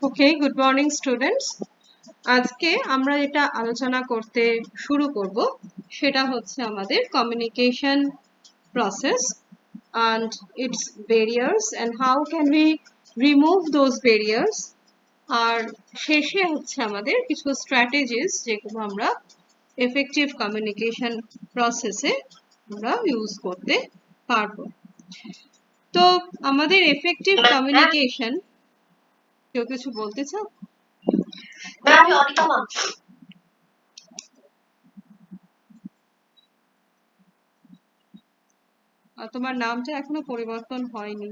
ওকে, good morning students. আজকে আমরা যেটা আলোচনা করতে শুরু করব সেটা হচ্ছে আমাদের communication process and its barriers and how can we remove those barriers। আর শেষে হচ্ছে আমাদের কিছু স্ট্র্যাটেজিস যেগুলো আমরা এফেক্টিভ কমিউনিকেশন প্রসেসে আমরা ইউজ করতে পারবো। তো আমাদের এফেক্টিভ কমিউনিকেশন, কেউ কিছু বলতে চাও? তোমার নামটা এখনো পরিবর্তন হয়নি।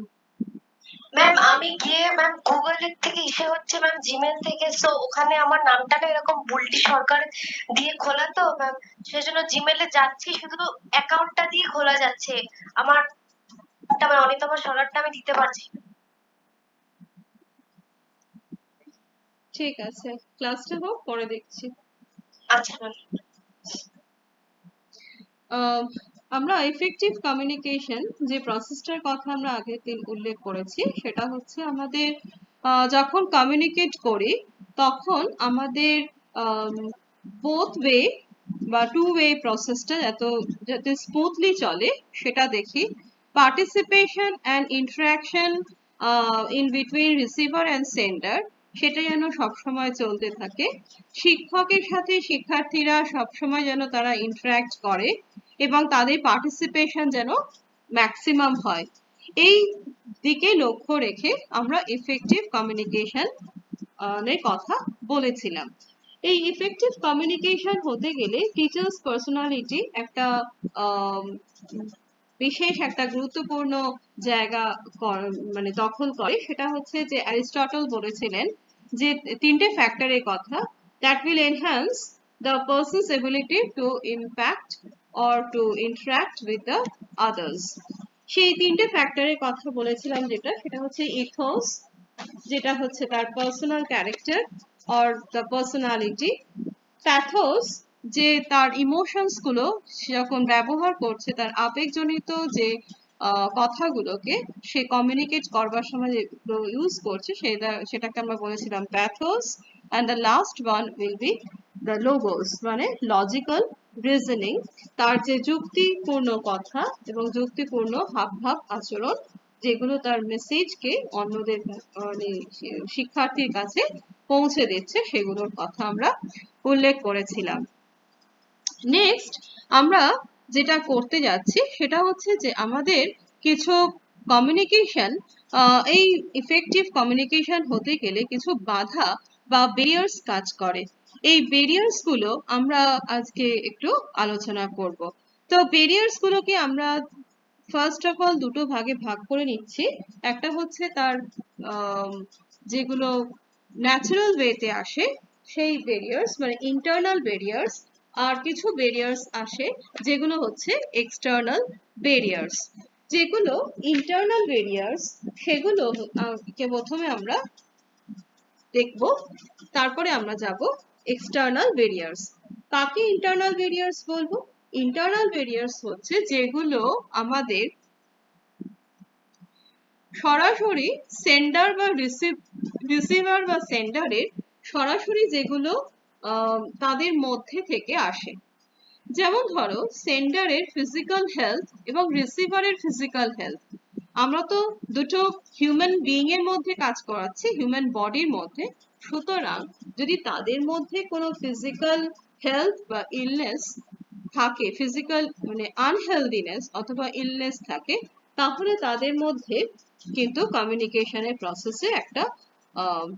ম্যাম আমি গিয়ে ম্যাম গুগলের থেকে ইসে হচ্ছে ম্যাম জিমেল থেকে, সো ওখানে আমার নামটা না এরকম বুলটি সরকার দিয়ে খোলা, তো ম্যাম সেজন্য জিমেলে যাচ্ছি, শুধু অ্যাকাউন্টটা দিয়ে খোলা যাচ্ছে। আমার অনিতমা সরারটা আমি দিতে পারছি। ঠিক আছে, ক্লাসটা হোক, পরে দেখছি। আচ্ছা ম্যাম। আমরা এফেক্টিভ কমিউনিকেশন যে প্রসেসটার কথা আমরা আগের দিন উল্লেখ করেছি সেটা হচ্ছে আমাদের যখন কমিউনিকেট করি তখন আমাদের বোথ ওয়ে বা টু ওয়ে প্রসেসটা যাতে স্মুথলি চলে সেটা দেখি। Participation and interaction in between receiver and sender সেটা যেন সবসময় চলতে থাকে। শিক্ষকের সাথে শিক্ষার্থীরা সবসময় যেন তারা ইন্টারাক্ট করে এবং তাদের পার্টিসিপেশন যেন ম্যাক্সিমাম হয়। এই দিকে লক্ষ্য রেখে আমরা এফেক্টিভ কমিউনিকেশন এর কথা বলেছিলাম। এই ইফেক্টিভ কমিউনিকেশন হতে গেলে টিচার্স পার্সোনালিটি একটা বিশেষ একটা গুরুত্বপূর্ণ জায়গা মানে দখল করে। সেটা হচ্ছে যে অ্যারিস্টটল বলেছিলেন যে তিনটে ফ্যাক্টরের কথা, that will enhance the person's ability to impact or to interact with the others। সেই তিনটে ফ্যাক্টরের কথা বলেছিলাম, সেটা হচ্ছে ইথোস, যেটা হচ্ছে তার personal character or the personality. Pathos, যে তার ইমোশনস গুলো যখন ব্যবহার করছে, তার আবেগজনিত যে কথাগুলোকে সে কমিউনিকেট করবার সময় যেগুলো ইউজ করছে সেটাকে আমরা বলেছিলাম pathos. And the last one will be the logos, মানে লজিক্যাল রিজনিং, তার যে যুক্তিপূর্ণ কথা এবং যুক্তিপূর্ণ হাবভাব আচরণ যেগুলো তার মেসেজকে অন্যদের মানে শিক্ষার্থীর কাছে পৌঁছে দিচ্ছে, সেগুলোর কথা আমরা উল্লেখ করেছিলাম। নেক্সট আমরা যেটা করতে যাচ্ছি সেটা হচ্ছে যে আমাদের কিছু কমিউনিকেশন, এই ইফেক্টিভ কমিউনিকেশন হতে গেলে কিছু বাধা বা ব্যারিয়ার্স কাজ করে। এই ব্যারিয়ার্স গুলো আমরা আজকে একটু আলোচনা করব। তো ব্যারিয়ার্স গুলোকে আমরা ফার্স্ট অফ অল দুটো ভাগে ভাগ করে নিচ্ছি। একটা হচ্ছে তার যেগুলো ন্যাচারাল ওয়েতে আসে সেই ব্যারিয়ার্স, মানে ইন্টারনাল ব্যারিয়ার্স, আর কিছু ব্যারিয়ার্স আসে যেগুলো হচ্ছে এক্সটার্নাল ব্যারিয়ার্স। যেগুলো ইন্টারনাল ব্যারিয়ার্স সেগুলো কে প্রথমে আমরা দেখব, তারপরে আমরা যাব এক্সটার্নাল ব্যারিয়ার্স। কাকে ইন্টারনাল ব্যারিয়ার্স বলবো? ইন্টারনাল ব্যারিয়ার্স হচ্ছে যেগুলো আমাদের সরাসরি সেন্ডার বা রিসিভার বা সেন্ডারের সরাসরি যেগুলো তাদের মধ্যে থেকে আসে। যেমন ধরো সেন্ডারের ফিজিক্যাল হেলথ এবং রিসিভারের ফিজিক্যাল হেলথ, আমরা তো দুটো হিউম্যান বিইং এর মধ্যে কাজ করাচ্ছি, হিউম্যান বডির মধ্যে। সুতরাং যদি তাদের মধ্যে কোনো ফিজিক্যাল হেলথ বা ইলনেস থাকে, ফিজিক্যাল মানে আনহেলদিনেস অথবা ইলনেস থাকে, তাহলে তাদের মধ্যে কিন্তু কমিউনিকেশনের প্রসেসে একটা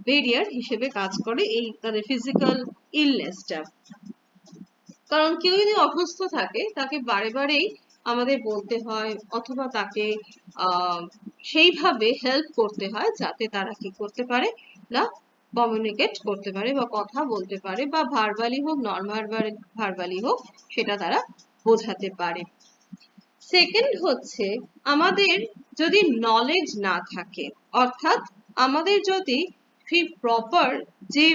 ব্যারিয়ার হিসেবে কাজ করে এই তাদের ফিজিক্যাল ইলনেসটা। কারণ কেউ যদি অসুস্থ থাকে তাকে বারে বারেই আমাদের বলতে হয় অথবা তাকে সেইভাবে হেল্প করতে হয় যাতে তারা কি করতে পারে না, কমিউনিকেট করতে পারে বা কথা বলতে পারে, বা ভার্বালি হোক নর্মাল ভার্বালি হোক সেটা তারা বোঝাতে পারে। সেকেন্ড হচ্ছে আমাদের যদি নলেজ না থাকে, অর্থাৎ আমাদের যদি ঠিক প্রপার যে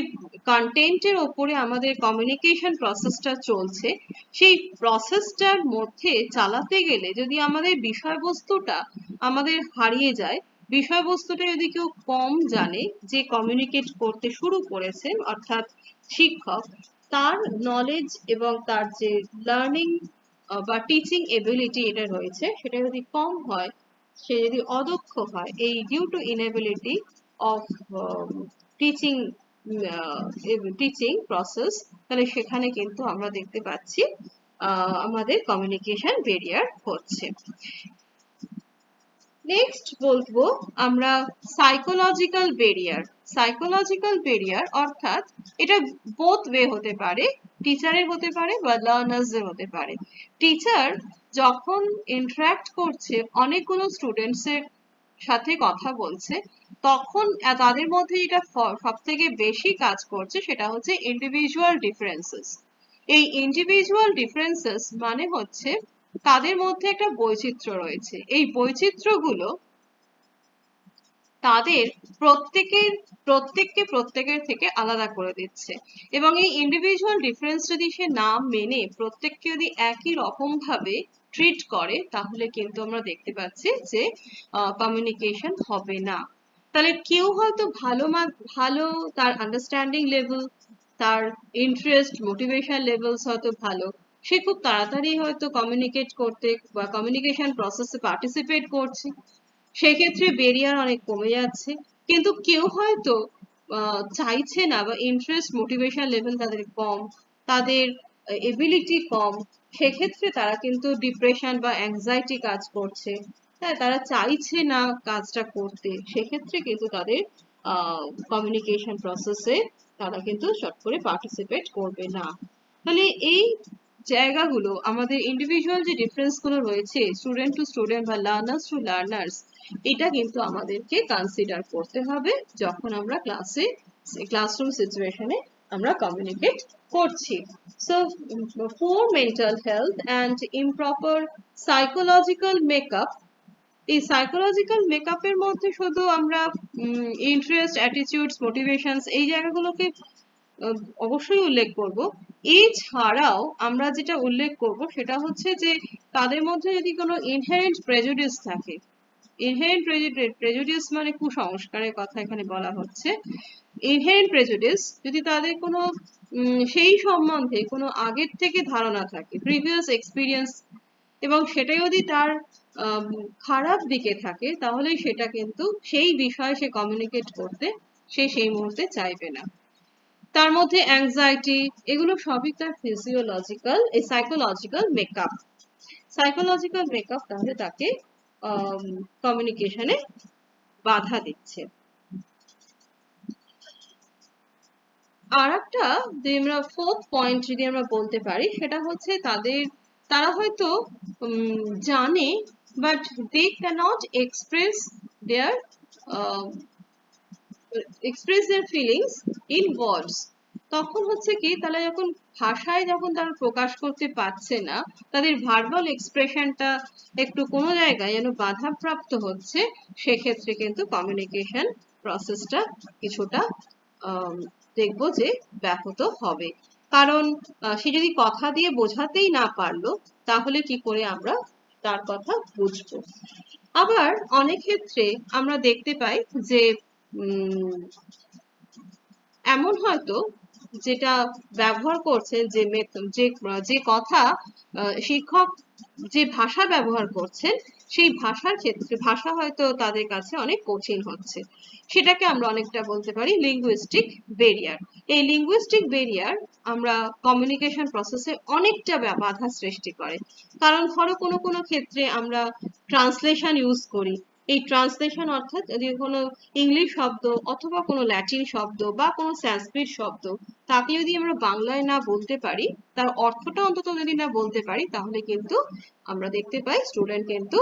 কন্টেন্টের ওপরে আমাদের কমিউনিকেশন প্রসেসটা চলছে সেই প্রসেসটার মধ্যে চালাতে গেলে যদি আমাদের বিষয়বস্তুটা আমাদের হারিয়ে যায়, বিষয়বস্তুটা যদি কেউ কম জানে, যে কমিউনিকেট করতে শুরু করেছে অর্থাৎ শিক্ষক, তার নলেজ এবং তার যে লার্নিং বা টিচিং এবিলিটি এটা রয়েছে সেটা যদি কম হয়, সে যদি অদক্ষ হয় এই due to inability of teaching teaching process, তাহলে সেখানে কিন্তু আমরা দেখতে পাচ্ছি আমাদের কমিউনিকেশন ব্যারিয়ার হচ্ছে। নেক্সট বলবো আমরা সাইকোলজিক্যাল ব্যারিয়ার। সাইকোলজিক্যাল ব্যারিয়ার অর্থাৎ এটা বোথ ওয়ে হতে পারে, টিচারের হতে পারে বা লার্নার্সের হতে পারে। টিচার যখন ইন্টারাক্ট করছে অনেকগুলো স্টুডেন্টসের সাথে কথা বলছে, তখন তাদের মধ্যে এটা সব থেকে বেশি কাজ করছে সেটা হচ্ছে ইন্ডিভিজুয়াল ডিফারেন্সেস। এই ইন্ডিভিজুয়াল ডিফারেন্সেস মানে হচ্ছে তাদের মধ্যে একটা বৈচিত্র্য রয়েছে। এই বৈচিত্র্যগুলো তাদের প্রত্যেকের থেকে আলাদা করে দিচ্ছে, এবং এই ইন্ডিভিজুয়াল ডিফারেন্স যদি সে না মেনে প্রত্যেককে যদি একই রকম ভাবে ট্রিট করে, তাহলে কিন্তু আমরা দেখতে পাচ্ছি যে কমিউনিকেশন হবে না। তাহলে কেউ হয়তো ভালো তার আন্ডারস্ট্যান্ডিং লেভেল, তার ইন্টারেস্ট মোটিভেশন লেভেলস হয়তো ভালো, সে খুব তাড়াতাড়ি হয়তো কমিউনিকেট করতে বা কমিউনিকেশন প্রসেসে পার্টিসিপেট করছে, সেক্ষেত্রে ব্যারিয়ার অনেক কমে যাচ্ছে। কিন্তু কেউ হয়তো চাইছে না বা ইন্টারেস্ট মোটিভেশন লেভেল তাদের কম, তাদের এবিলিটি কম, সেক্ষেত্রে তারা কিন্তু ডিপ্রেশন বা অ্যাংজাইটি কাজ করছে, হ্যাঁ, তারা চাইছে না কাজটা করতে, সেক্ষেত্রে কিন্তু তাদের কমিউনিকেশন প্রসেসে তারা কিন্তু শর্ট করে পার্টিসিপেট করবে না। তাহলে এই জায়গাগুলো আমাদের ইন্ডিভিজুয়াল যে ডিফারেন্স গুলো রয়েছে স্টুডেন্ট টু স্টুডেন্ট বা লার্নার্স টু লার্নার্স, এটা কিন্তু আমাদেরকে কনসিডার করতে হবে যখন আমরা ক্লাসরুম সিচুয়েশনে আমরা কমিউনিকেট করছি। So poor mental health and improper psychological makeup. এই সাইকোলজিক্যাল মেকআপের মধ্যে শুধু আমরা ইন্টারেস্ট, অ্যাটিটিউডস, মোটিভেশনস এই জায়গাগুলোকে অবশ্যই উল্লেখ করব। এছাড়াও আমরা যেটা উল্লেখ করব সেটা হচ্ছে যে তাদের মধ্যে যদি কোনো ইনহেরেন্ট প্রেজুডিস থাকে, ইনহেরেন্ট প্রেজুডিস মানে কুসংস্কারের কথা এখানে বলা হচ্ছে। ইনহেরেন্ট প্রেজুডিস যদি তাদের কোনো সেই সম্বন্ধে কোনো আগের থেকে ধারণা থাকে, প্রিভিয়াস এক্সপিরিয়েন্স, এবং সেটা যদি তার খারাপ দিকে থাকে, তাহলে সেটা কিন্তু সেই বিষয়ে সে কমিউনিকেট করতে সে সেই মুহূর্তে চাইবে না। তার মধ্যে অ্যাংজাইটি, এগুলো সবই তার ফিজিওলজিক্যাল এই সাইকোলজিক্যাল মেকআপ। সাইকোলজিক্যাল মেকআপ তাহলে তাকে কমিউনিকেশনে বাধা দিচ্ছে। আর একটা যে আমরা ফোর্থ পয়েন্ট যদি আমরা বলতে পারি সেটা হচ্ছে তারা হয়তো জানে but they cannot express their feelings in words. তখন হচ্ছে কি, তাহলে যখন ভাষায় যখন তারা প্রকাশ করতে পারছে না, তাদের ভার্বাল এক্সপ্রেশনটা একটু কোনো জায়গায় যেন বাধাপ্রাপ্ত হচ্ছে, সেক্ষেত্রে কিন্তু কমিউনিকেশন প্রসেসটা কিছুটা দেখবো যে ব্যাহত হবে। কারণ সে যদি কথা দিয়ে বোঝাতেই না পারলো, তাহলে কি করে আমরা তার কথা বুঝবো। আবার অনেক ক্ষেত্রে আমরা দেখতে পাই যে এমন হয়তো যেটা ব্যবহার করছেন যে কথা শিক্ষক যে ভাষা ব্যবহার করছেন, সেই ভাষার ক্ষেত্রে ভাষা হয়তো তাদের কাছে অনেক কঠিন হচ্ছে, সেটাকে আমরা অনেকটা বলতে পারি লিঙ্গুইস্টিক ব্যারিয়ার। এই লিঙ্গুইস্টিক ব্যারিয়ার আমরা কমিউনিকেশন প্রসেসে অনেকটা বাধা সৃষ্টি করে। কারণ ধরো কোনো ক্ষেত্রে আমরা ট্রান্সলেশন ইউজ করি, এই ট্রান্সলেশন অর্থাৎ যদি কোনো ইংলিশ শব্দ অথবা কোনো ল্যাটিন শব্দ বা কোনো সংস্কৃত শব্দ তাকে যদি আমরা বাংলায় না বলতে পারি, তার অর্থটা অন্তত যদি না বলতে পারি, তাহলে কিন্তু আমরা দেখতে পাই স্টুডেন্ট কিন্তু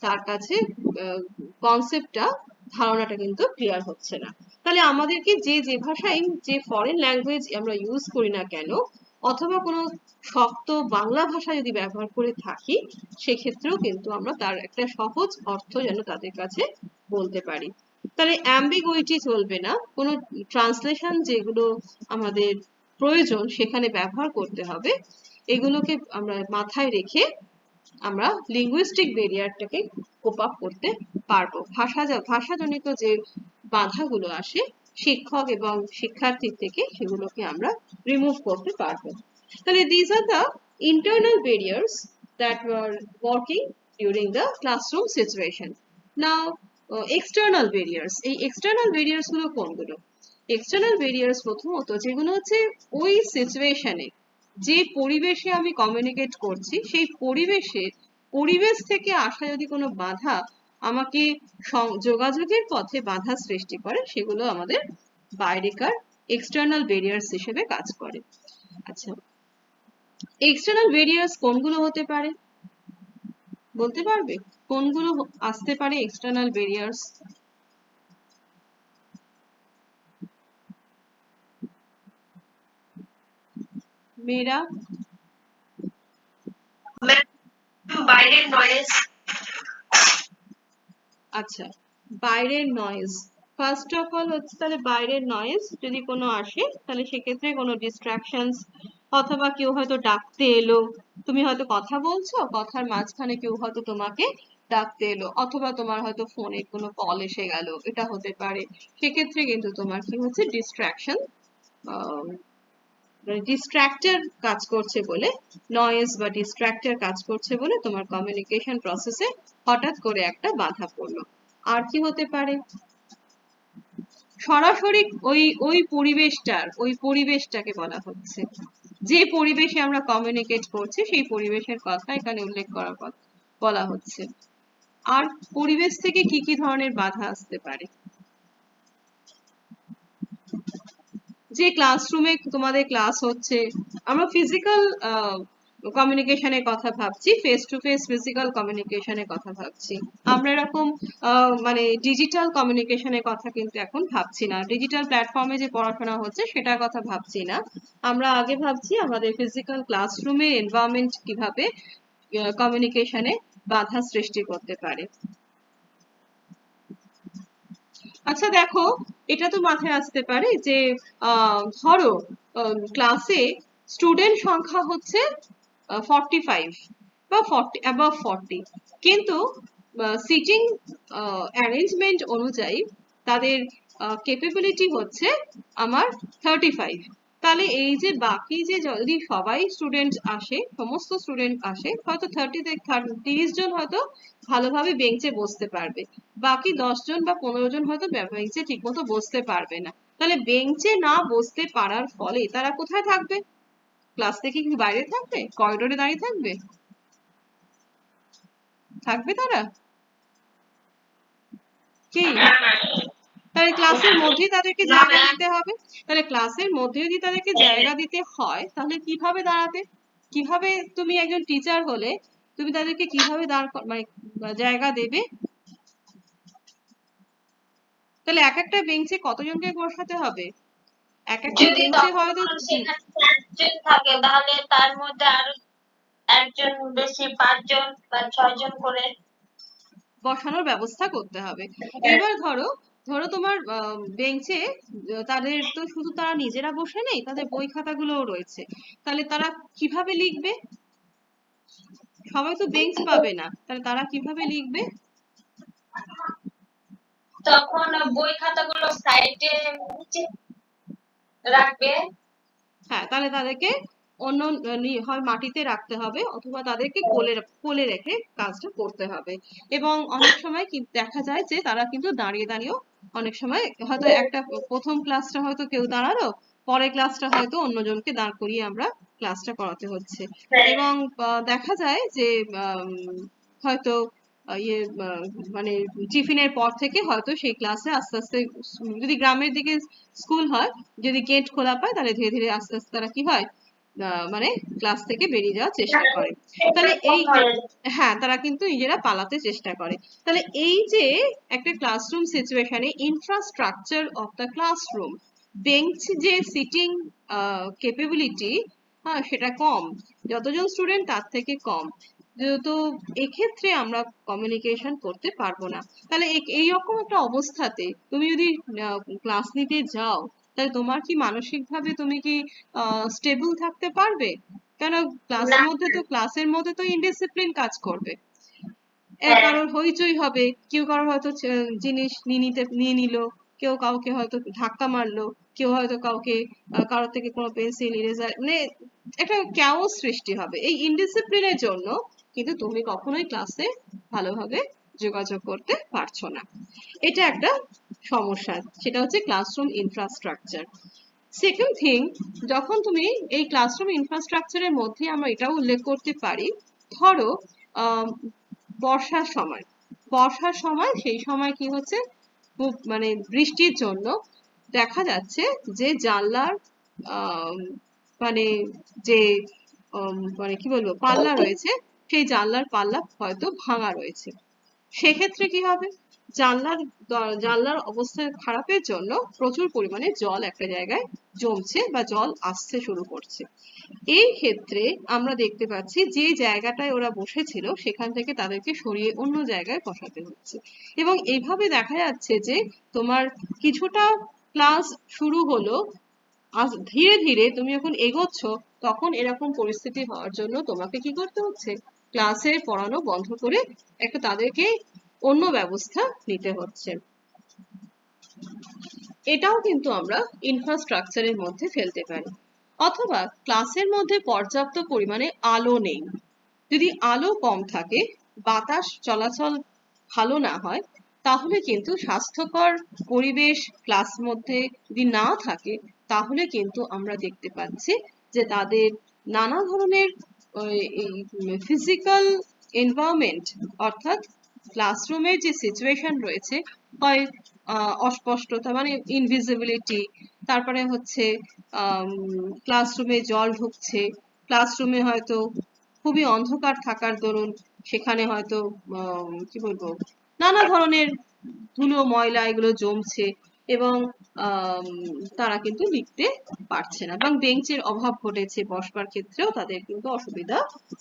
তার কাছে কনসেপ্টটা ধারণাটা কিন্তু ক্লিয়ার হচ্ছে না। তাহলে আমাদেরকে যে ভাষায় যে ফরেন ল্যাঙ্গুয়েজ আমরা ইউজ করি না কেন, অথবা কোনো শক্ত বাংলা ভাষা যদি ব্যবহার করে থাকি, সেক্ষেত্রেও কিন্তু আমরা তার একটা সহজ অর্থ যেন তাদের কাছে বলতে পারি। তাহলে অ্যাম্বিগুইটি চলবে না, কোনো ট্রান্সলেশন যেগুলো আমাদের প্রয়োজন সেখানে ব্যবহার করতে হবে, এগুলোকে আমরা মাথায় রেখে আমরা লিঙ্গুইস্টিক ব্যারিয়ারটাকে কোপ আপ করতে পারবো। ভাষাজনিত যে বাধাগুলো আসে শিক্ষক এবং শিক্ষার্থীর থেকে, সেগুলোকে আমরা রিমুভ করতে পারবো। তাহলে this are the internal barriers that were working during the classroom situation. Now external barriers, এই এক্সটার্নাল ব্যারিয়ার্স গুলো কোনগুলো? এক্সটার্নাল ব্যারিয়ার্স প্রথমত যেগুলো হচ্ছে ওই সিচুয়েশনে, যে পরিবেশে আমি কমিউনিকেট করছি, সেই পরিবেশ থেকে আসা যদি কোনো বাধা আমাকে যোগাযোগের পথে বাধা সৃষ্টি করে, সেগুলো আমাদের বাইরেকার এক্সটার্নাল ব্যারিয়ার্স হিসেবে কাজ করে। আচ্ছা, এক্সটার্নাল ব্যারিয়ার্স কোনগুলো হতে পারে বলতে পারবে? কোনগুলো আসতে পারে এক্সটার্নাল ব্যারিয়ার্স? মেয়েরা? বাইরের নয়েজ। আচ্ছা, বাইরের নয়েজ, ফার্স্ট অফ অল হচ্ছে তাহলে বাইরের নয়েজ যদি কোনো আসে, তাহলে সেক্ষেত্রে কোনো ডিস্ট্রাকশনস, অথবা কেউ হয়তো ডাকতে এলো, তুমি হয়তো কথা বলছো, কথার মাঝখানে কেউ হয়তো তোমাকে ডাকতে এলো, অথবা তোমার হয়তো ফোনে কোনো কল এসে গেল, এটা হতে পারে। সেক্ষেত্রে কিন্তু তোমার কি হচ্ছে, ডিস্ট্রাকশন, ডিস্ট্রাক্টর কাজ করছে বলে, নয়েজ বা ডিস্ট্রাক্টর কাজ করছে বলে তোমার কমিউনিকেশন প্রসেসে হঠাৎ করে একটা বাধা পড়লো। আর কি হতে পারে? সরাসরি ওই পরিবেশটাকে বলা হচ্ছে, যে পরিবেশে আমরা কমিউনিকেট করছি সেই পরিবেশের কথা এখানে উল্লেখ করা বলা হচ্ছে। আর পরিবেশ থেকে কি কি ধরনের বাধা আসতে পারে? যে ক্লাসরুমে তোমাদের ক্লাস হচ্ছে, আমরা ফিজিক্যাল কমিউনিকেশনের কথা ভাবছি, ফেস টু ফেস ফিজিক্যাল কমিউনিকেশনের কথা ভাবছি। আমরা এরকম মানে ডিজিটাল কমিউনিকেশনের কথা কিন্তু এখন ভাবছি না, ডিজিটাল প্ল্যাটফর্মে যে পড়াশোনা হচ্ছে সেটার কথা ভাবছি না। আমরা আগে ভাবছি আমাদের ফিজিক্যাল ক্লাসরুমের এনভায়রনমেন্ট কিভাবে কমিউনিকেশনে বাধা সৃষ্টি করতে পারে। আচ্ছা দেখো, এটা তো মাথায় আসতে পারে যে ধরো ক্লাসে স্টুডেন্ট সংখ্যা হচ্ছে 45 বা 40, কিন্তু সিটিং অ্যারেঞ্জমেন্ট অনুযায়ী তাদের ক্যাপাবিলিটি হচ্ছে আমার 35। তাহলে এই যে বাকি যে যদি সবাই স্টুডেন্ট আসে, সমস্ত স্টুডেন্ট আসে, হয়তো 30 জন হয়তো ভালোভাবে বেঞ্চে বসতে পারবে, বাকি 10 জন বা 15 জন হয়তো বেঞ্চে ঠিক মতো বসতে পারবে না। তাহলে বেঞ্চে না বসতে পারার ফলে তারা কোথায় থাকবে? ক্লাস থেকে কি বাইরে থাকবে, করিডোরে দাঁড়িয়ে থাকবে? থাকবে তারা কি? তাহলে ক্লাসের মধ্যেই তাদেরকে জায়গা দিতে হবে। তাহলে ক্লাসের মধ্যে যদি তাদেরকে জায়গা দিতে হয়, তাহলে কিভাবে দাঁড়াবে? কিভাবে তুমি একজন টিচার হলে তুমি তাদেরকে কিভাবে মানে জায়গা দেবে? তাহলে এক একটা বেঞ্চে কতজনকে বসাতে হবে? এক একটা যদি বেঞ্চে হয়তো সেখানে 4 জন থাকে, তাহলে তার মধ্যে আরো একজন বেশি 5 জন বা 6 জন করে বসানোর ব্যবস্থা করতে হবে। এবার ধরো ধরো তোমার বেঞ্চে তাদের তো শুধু তারা নিজেরা বসে নেই, তাদের বই খাতাগুলোও রয়েছে, তাহলে তারা কিভাবে লিখবে? সবাই তো বেঞ্চ পাবে না, তাহলে তারা কিভাবে লিখবে? তখন বই খাতাগুলো সাইডে নিচে রাখবে। হ্যাঁ, তাহলে তাদেরকে অন্য হয় মাটিতে রাখতে হবে, অথবা তাদেরকে কোলে রেখে কাজটা করতে হবে। এবং অনেক সময় কি দেখা যায় যে তারা কিন্তু দাঁড়িয়ে দাঁড়িয়েও অনেক সময় হয়তো একটা প্রথম ক্লাসটা হয়তো কেউ দাঁড়ালো, পরের ক্লাসটা হয়তো অন্যজনকে দাঁড় করিয়ে আমরা ক্লাসটা করাতে হচ্ছে। এবং দেখা যায় যে হয়তো ইয়ে মানে টিফিনের পর থেকে হয়তো সেই ক্লাসে আস্তে আস্তে, যদি গ্রামের দিকে স্কুল হয়, যদি গেট খোলা পায়, তাহলে ধীরে ধীরে আস্তে আস্তে তারা কি হয়, মানে ক্লাস থেকে বেরিয়ে যাওয়ার চেষ্টা করে। তাহলে এই, হ্যাঁ, তারা কিন্তু নিজেরা পালাতে চেষ্টা করে। তাহলে এই যে একটা ক্লাসরুম সিচুয়েশনে infrastructure of the classroom, bench যে সিটিং ক্যাপাবিলিটি, হ্যাঁ, সেটা কম, যতজন স্টুডেন্ট তার থেকে কম, যেহেতু এক্ষেত্রে আমরা কমিউনিকেশন করতে পারবো না। তাহলে এইরকম একটা অবস্থাতে তুমি যদি ক্লাস নিতে যাও, তাহলে তোমার কি মানসিক ভাবে তুমি কি স্টেবল থাকতে পারবে? কেন, ক্লাসের মধ্যে তো ইনডিসিপ্লিন কাজ করবে। কারোর হইচই হবে, কেউ কারোর হয়তো জিনিস নিয়ে নিল, কেউ কাউকে হয়তো ধাক্কা মারলো, কেউ হয়তো কাউকে কারোর থেকে কোনো পেন্সিল ইরেজার, মানে একটা ক্যাওস সৃষ্টি হবে। এই ইনডিসিপ্লিনের জন্য কিন্তু তুমি কখনোই ক্লাসে ভালোভাবে যোগাযোগ করতে পারছো না। এটা একটা সমস্যা, সেটা হচ্ছে ক্লাসরুম ইনফ্রাস্ট্রাকচার। সেকেন্ড থিং, যখন তুমি এই ক্লাসরুম ইনফ্রাস্ট্রাকচারের মধ্যে আমরা এটাও উল্লেখ করতে পারি, ধরো বর্ষার সময়, সেই সময় কি হচ্ছে, খুব মানে বৃষ্টির জন্য দেখা যাচ্ছে যে জানলার মানে যে মানে কি বলবো পাল্লা রয়েছে, সেই জানলার পাল্লা হয়তো ভাঙা রয়েছে। সেক্ষেত্রে কি হবে, জানলার অবস্থা খারাপের জন্য প্রচুর পরিমাণে জল একটা জায়গায় জমছে বা জল আসতে শুরু করছে। এই ক্ষেত্রে আমরা দেখতে পাচ্ছি যে জায়গাটায় ওরা বসেছিল সেখান থেকে তাদেরকে সরিয়ে অন্য জায়গায় বসাতে হচ্ছে। এবং এইভাবে দেখা যাচ্ছে যে তোমার কিছুটা ক্লাস শুরু হলো, ধীরে ধীরে তুমি যখন এগোচ্ছ তখন এরকম পরিস্থিতি হওয়ার জন্য তোমাকে কি করতে হচ্ছে, ক্লাসে পড়ানো বন্ধ করে একটা তাদেরকে অন্য ব্যবস্থা নিতে হচ্ছে। এটাও কিন্তু আমরা ইনফ্রাস্ট্রাকচারের মধ্যে ফেলতে পারি। অথবা ক্লাসের মধ্যে পর্যাপ্ত পরিমাণে আলো নেই। যদি আলো কম থাকে, বাতাস চলাচল ভালো না হয়, তাহলে কিন্তু স্বাস্থ্যকর পরিবেশ ক্লাস মধ্যে যদি না থাকে, তাহলে কিন্তু আমরা দেখতে পাচ্ছি যে তাদের নানা ধরনের ফিজিক্যাল এনভায়রনমেন্ট, অর্থাৎ ক্লাসরুমের যে সিচুয়েশন রয়েছে, হয় অস্পষ্টতা মানে ইনভিজিবিলিটি, তারপরে হচ্ছে ক্লাসরুমে জল ঢুকছে, ক্লাসরুমে হয়তো খুবই অন্ধকার থাকার দরুন সেখানে হয়তো কি বলবো নানা ধরনের ধুলো ময়লা এগুলো জমছে, এবং তারা কিন্তু লিখতে পারছে না, এবং বেঞ্চের অভাব ঘটেছে, বসবার ক্ষেত্রেও তাদের কিন্তু অসুবিধা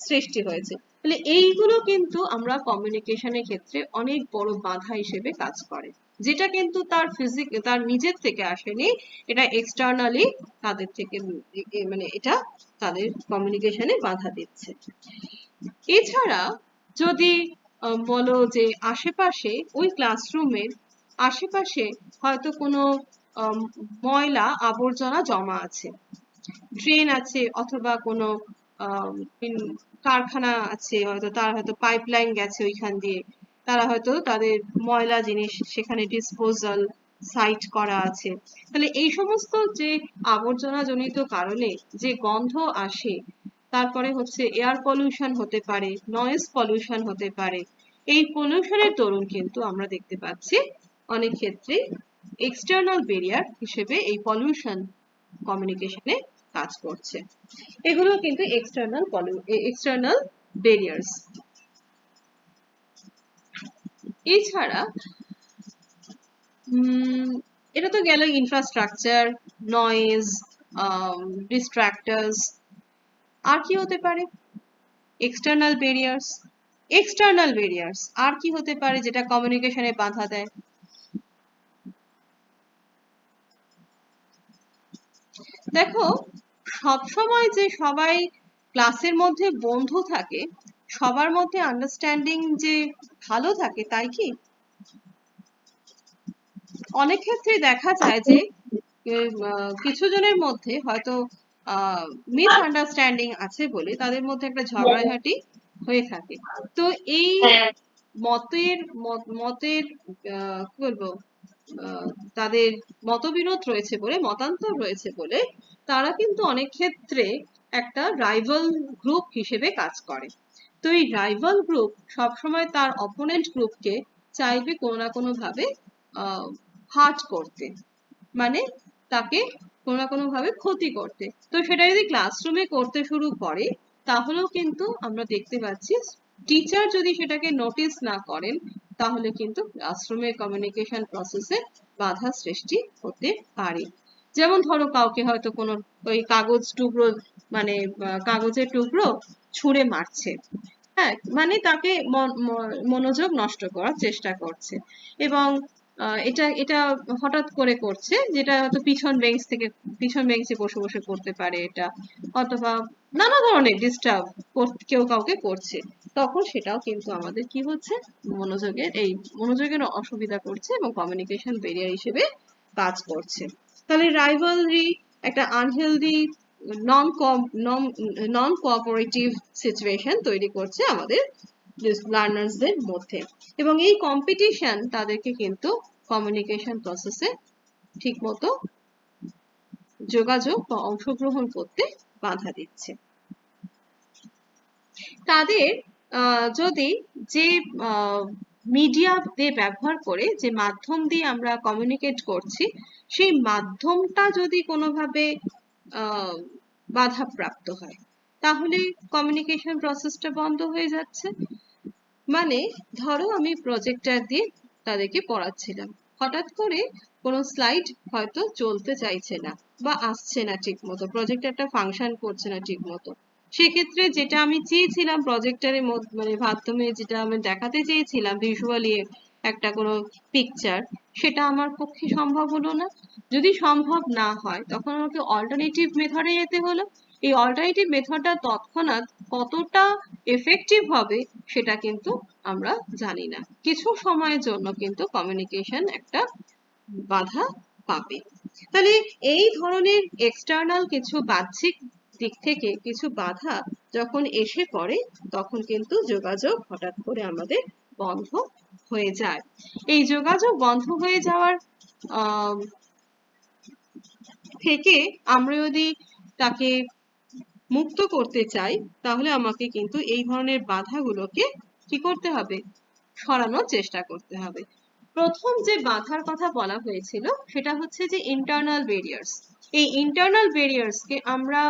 সৃষ্টি হয়েছে। তাহলে এইগুলো কিন্তু আমরা কমিউনিকেশনের ক্ষেত্রে অনেক বড় বাধা হিসেবে কাজ করে, যেটা কিন্তু তার নিজের থেকে আসেনি, এটা এক্সটার্নালি তাদের থেকে মানে এটা তাদের কমিউনিকেশনে বাধা দিচ্ছে। এছাড়া যদি বলো যে আশেপাশে ওই ক্লাসরুমের আশেপাশে হয়তো কোনো ময়লা আবর্জনা জমা আছে, ড্রেন আছে, অথবা কোনো কারখানা আছে, হয়তো তার হয়তো পাইপলাইন গেছে ওইখান দিয়ে, তারা হয়তো তাদের ময়লা জিনিস সেখানে ডিসপোজাল সাইট করা আছে। তাহলে এই সমস্ত যে আবর্জনা জনিত কারণে যে গন্ধ আসে, তারপরে হচ্ছে এয়ার পলিউশন হতে পারে, নয়েজ পলিউশন হতে পারে। এই পলিউশনের দরুন কিন্তু আমরা দেখতে পাচ্ছি অনেক ক্ষেত্রে এক্সটার্নাল ব্যারিয়ার হিসেবে এই পলিউশন কমিউনিকেশনে কাজ করছে। এগুলো কিন্তু এক্সটার্নাল ব্যারিয়ার্স। এছাড়া এটা তো গেল ইনফ্রাস্ট্রাকচার, নয়েজ, ডিস্ট্রাক্টার্স। আর কি হতে পারে? এক্সটার্নাল ব্যারিয়ার্স আর কি হতে পারে যেটা কমিউনিকেশনে বাধা দেয়? দেখো, সবসময় যে সবাই ক্লাসের মধ্যে বন্ধু থাকে, সবার মধ্যে আন্ডারস্ট্যান্ডিং যে ভালো থাকে, তাই কি? অনেক ক্ষেত্রে দেখা যায় যে কিছু জনের মধ্যে হয়তো মিসআন্ডারস্ট্যান্ডিং আছে বলে তাদের মধ্যে একটা ঝগড়াঝাটি হয়ে থাকে। তো এই মতের কি বলবো তাদের মতবিরোধ রয়েছে বলে, মতান্তর রয়েছে বলে, তারা কিন্তু অনেক ক্ষেত্রে একটা রাইভাল গ্রুপ হিসেবে কাজ করে। তো এই রাইভাল গ্রুপ সবসময় তার অপোনেন্ট গ্রুপকে চাইবে কোনো না কোনো ভাবে হার্ট করতে, মানে তাকে কোনো না কোনো ভাবে ক্ষতি করতে। তো সেটা যদি ক্লাসরুমে করতে শুরু করে, তাহলেও কিন্তু আমরা দেখতে পাচ্ছি টিচার যদি সেটাকে নোটিস না করেন, তাহলে কিন্তু ক্লাসরুমের কমিউনিকেশন প্রসেসে বাধা সৃষ্টি হতে পারে। যেমন ধরো কাউকে হয়তো কোনো ওই মানে কাগজের টুকরো ছুঁড়ে মারছে, হ্যাঁ, মানে তাকে মনোযোগ নষ্ট করার চেষ্টা করছে, এবং এটা এটা হঠাৎ করে করছে, যেটা হয়তো পিছন বেঞ্চে বসে বসে করতে পারে এটা, অথবা নানা ধরনের ডিস্টার্ব কেউ কাউকে করছে, তখন সেটাও কিন্তু আমাদের কি হচ্ছে, মনোযোগের অসুবিধা করছে এবং কমিউনিকেশন ব্যারিয়ার হিসেবে কাজ করছে। তাহলে রাইভালরি একটা আনহেলদি নন নন কোঅপারেটিভ সিচুয়েশন তৈরি করছে আমাদের লার্নার্সদের মধ্যে, এবং এই কম্পিটিশন তাদেরকে কিন্তু কমিউনিকেশন প্রসেসে ঠিকমতো যোগাযোগ বা অংশগ্রহণ করতে বাধা দিচ্ছে। তাদের যদি যে মিডিয়া দিয়ে ব্যবহার করে, যে মাধ্যম দিয়ে আমরা কমিউনিকেট করছি, সেই মাধ্যমটা যদি কোনোভাবে বাধাপ্রাপ্ত হয়, তাহলে কমিউনিকেশন প্রসেসটা বন্ধ হয়ে যাচ্ছে। মানে ধরো আমি প্রজেক্টর দিয়ে তাদেরকে পড়াচ্ছিলাম, হঠাৎ করে কোনো স্লাইড হয়তো চলতে চাইছে না বা আসছে না ঠিক মতো, প্রজেক্টরটা ফাংশন করছে না ঠিক মতো, সেক্ষেত্রে যেটা আমি চেয়েছিলাম প্রজেক্টরের মানে মাধ্যমে যেটা আমি দেখাতে চেয়েছিলাম ভিজুয়ালি একটা কোনো পিকচার, সেটা আমার পক্ষে সম্ভব হলো না। যদি সম্ভব না হয় তখন আমাকে অল্টারনেটিভ মেথডে যেতে হলো। এই অল্টারনেটিভ মেথডটা তৎক্ষণাৎ কতটা এফেক্টিভ হবে সেটা কিন্তু আমরা জানি না। কিছু সময়ের জন্য কিন্তু কমিউনিকেশন একটা বাধা পাবে। তাহলে এই ধরনের এক্সটার্নাল কিছু বাহ্যিক দিক থেকে কিছু বাধা যখন এসে পড়ে, তখন কিন্তু যোগাযোগ হঠাৎ করে আমাদের বন্ধ হয়ে যায়। এই যোগাযোগ বন্ধ হয়ে যাওয়ার থেকে আমরা যদি তাকে মুক্ত করতে চাই, তাহলে আমাকে কিন্তু এই ধরনের বাধাগুলোকে কি করতে হবে, সরানোর চেষ্টা করতে হবে। প্রথম যে বাধার কথা বলা হয়েছিল সেটা হচ্ছে যে ইন্টারনাল ব্যারিয়ার্স। এই ইন্টারনাল ব্যারিয়ার্সকে আমরা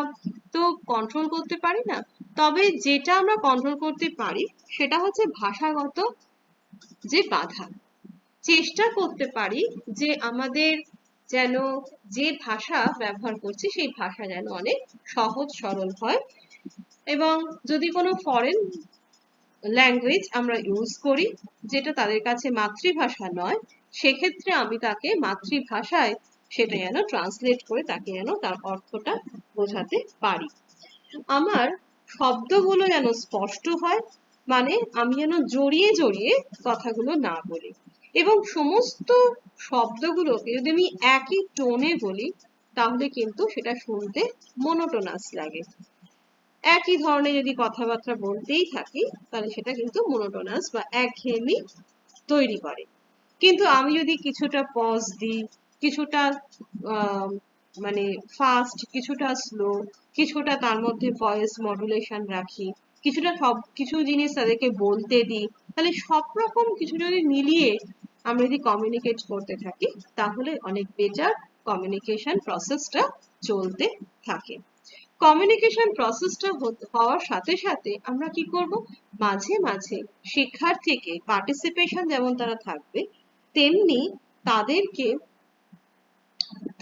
তো কন্ট্রোল করতে পারি না, তবে যেটা আমরা কন্ট্রোল করতে পারি সেটা হচ্ছে ভাষাগত যে বাধা। চেষ্টা করতে পারি যে আমাদের যেন যে ভাষা ব্যবহার করছি সেই ভাষা যেন অনেক সহজ সরল হয়, এবং যদি কোনো ফরেন ল্যাঙ্গুয়েজ আমরা ইউজ করি যেটা তাদের কাছে মাতৃভাষা নয়, সেক্ষেত্রে আমি তাকে মাতৃভাষায় সেটা যেন ট্রান্সলেট করে তাকে যেন তার অর্থটা বোঝাতে পারি। আমার শব্দগুলো যেন স্পষ্ট হয়, মানে আমি যেন জড়িয়ে জড়িয়ে কথাগুলো না বলি, এবং সমস্ত শব্দগুলোকে যদি আমি একই টোনে বলি তাহলে কিন্তু সেটা শুনতে মনোটোনাস লাগে। একই ধরনের যদি কথাবার্তা বলতেই থাকি তাহলে সেটা কিন্তু মনোটোনাস বা একঘেয়েমি তৈরি করে। কিন্তু আমি যদি কিছুটা পজ দিই, কিছুটা মানে ফাস্ট, কিছুটা স্লো, কিছুটা তার মধ্যে ভয়েস মডুলেশন রাখি, কিছুটা সব কিছু জিনিস তাদেরকে বলতে দিই, তাহলে সব রকম কিছু যদি মিলিয়ে আমরা যদি কমিউনিকেট করতে থাকি তাহলে অনেক বেটার কমিউনিকেশন প্রসেসটা চলতে থাকে। কমিউনিকেশন প্রসেসটা হওয়ার সাথে সাথে আমরা কি করব, মাঝে মাঝে শিক্ষার্থীকে পার্টিসিপেশন যেমন তারা থাকবে, তেমনি তাদেরকে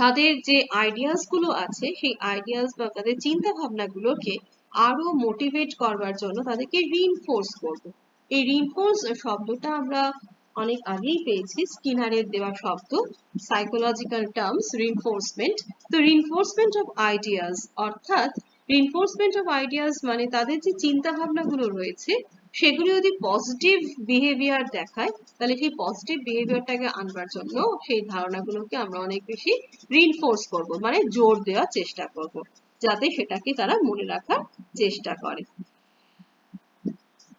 তাদের যে আইডিয়াস গুলো আছে সেই আইডিয়াস বা তাদের চিন্তা ভাবনাগুলোকে আরো মোটিভেট করবার জন্য তাদেরকে রিইনফোর্স করব। এই রিইনফোর্স শব্দটা আমরা অনেক আগেই পেয়েছি, স্কিনারের দেওয়া শব্দ, সাইকোলজিক্যাল টার্মস রিইনফোর্সমেন্ট। তো রিইনফোর্সমেন্ট অফ আইডিয়াস, অর্থাৎ রিইনফোর্সমেন্ট অফ আইডিয়াস মানে তাদের যে চিন্তা ভাবনাগুলো রয়েছে সেগুলো যদি পজিটিভ বিহেভিয়ার দেখায়, তাহলে সেই পজিটিভ বিহেভিয়ারটাকে আনবার জন্য সেই ধারণাগুলোকে আমরা অনেক বেশি রিইনফোর্স করব, মানে জোর দেওয়ার চেষ্টা করব, যাতে সেটাকে তারা মনে রাখার চেষ্টা করে।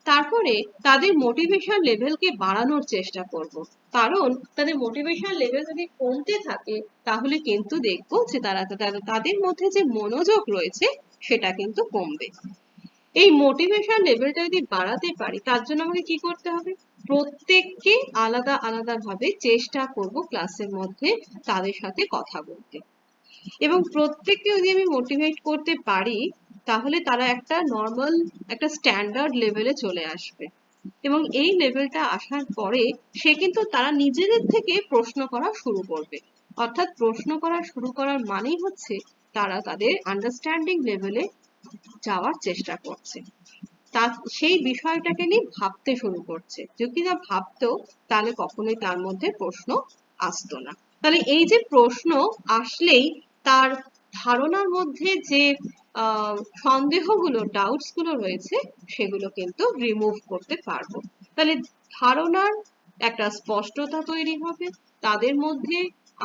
তারপরে তাদের মোটিভেশন লেভেলকে বাড়ানোর চেষ্টা করব, কারণ তাদের মোটিভেশন লেভেল যদি কমতে থাকে তাহলে কিন্তু দেখবো যে তাদের মধ্যে যে মনোযোগ রয়েছে সেটা কিন্তু কমবে। এই মোটিভেশন লেভেলটা যদি বাড়াতে পারি তার জন্য আমাকে কি করতে হবে, প্রত্যেককে আলাদা আলাদা ভাবে চেষ্টা করব ক্লাসের মধ্যে তাদের সাথে কথা বলতে, এবং প্রত্যেককে যদি আমি মোটিভেট করতে পারি তাহলে তারা একটা নর্মাল একটা স্ট্যান্ডার্ড লেভেলে চলে আসবে, এবং এই লেভেলটা আসার পরে সে কিন্তু তারা নিজেদের থেকে প্রশ্ন করা শুরু করবে। অর্থাৎ প্রশ্ন করা শুরু করার মানেই হচ্ছে তারা তাদের আন্ডারস্ট্যান্ডিং লেভেলে যাওয়ার চেষ্টা করছে। সেই বিষয়টাকে নিয়ে ভাবতে শুরু করছে। যদি না ভাবতো তাহলে কখনোই তার মধ্যে প্রশ্ন আসতো না। তাহলে এই যে প্রশ্ন আসলেই তার ধারণার মধ্যে যে সন্দেহগুলো, ডাউটস গুলো রয়েছে সেগুলো কিন্তু রিমুভ করতে পারবো। তাহলে ধারণার একটা স্পষ্টতা তৈরি হবে, তাদের মধ্যে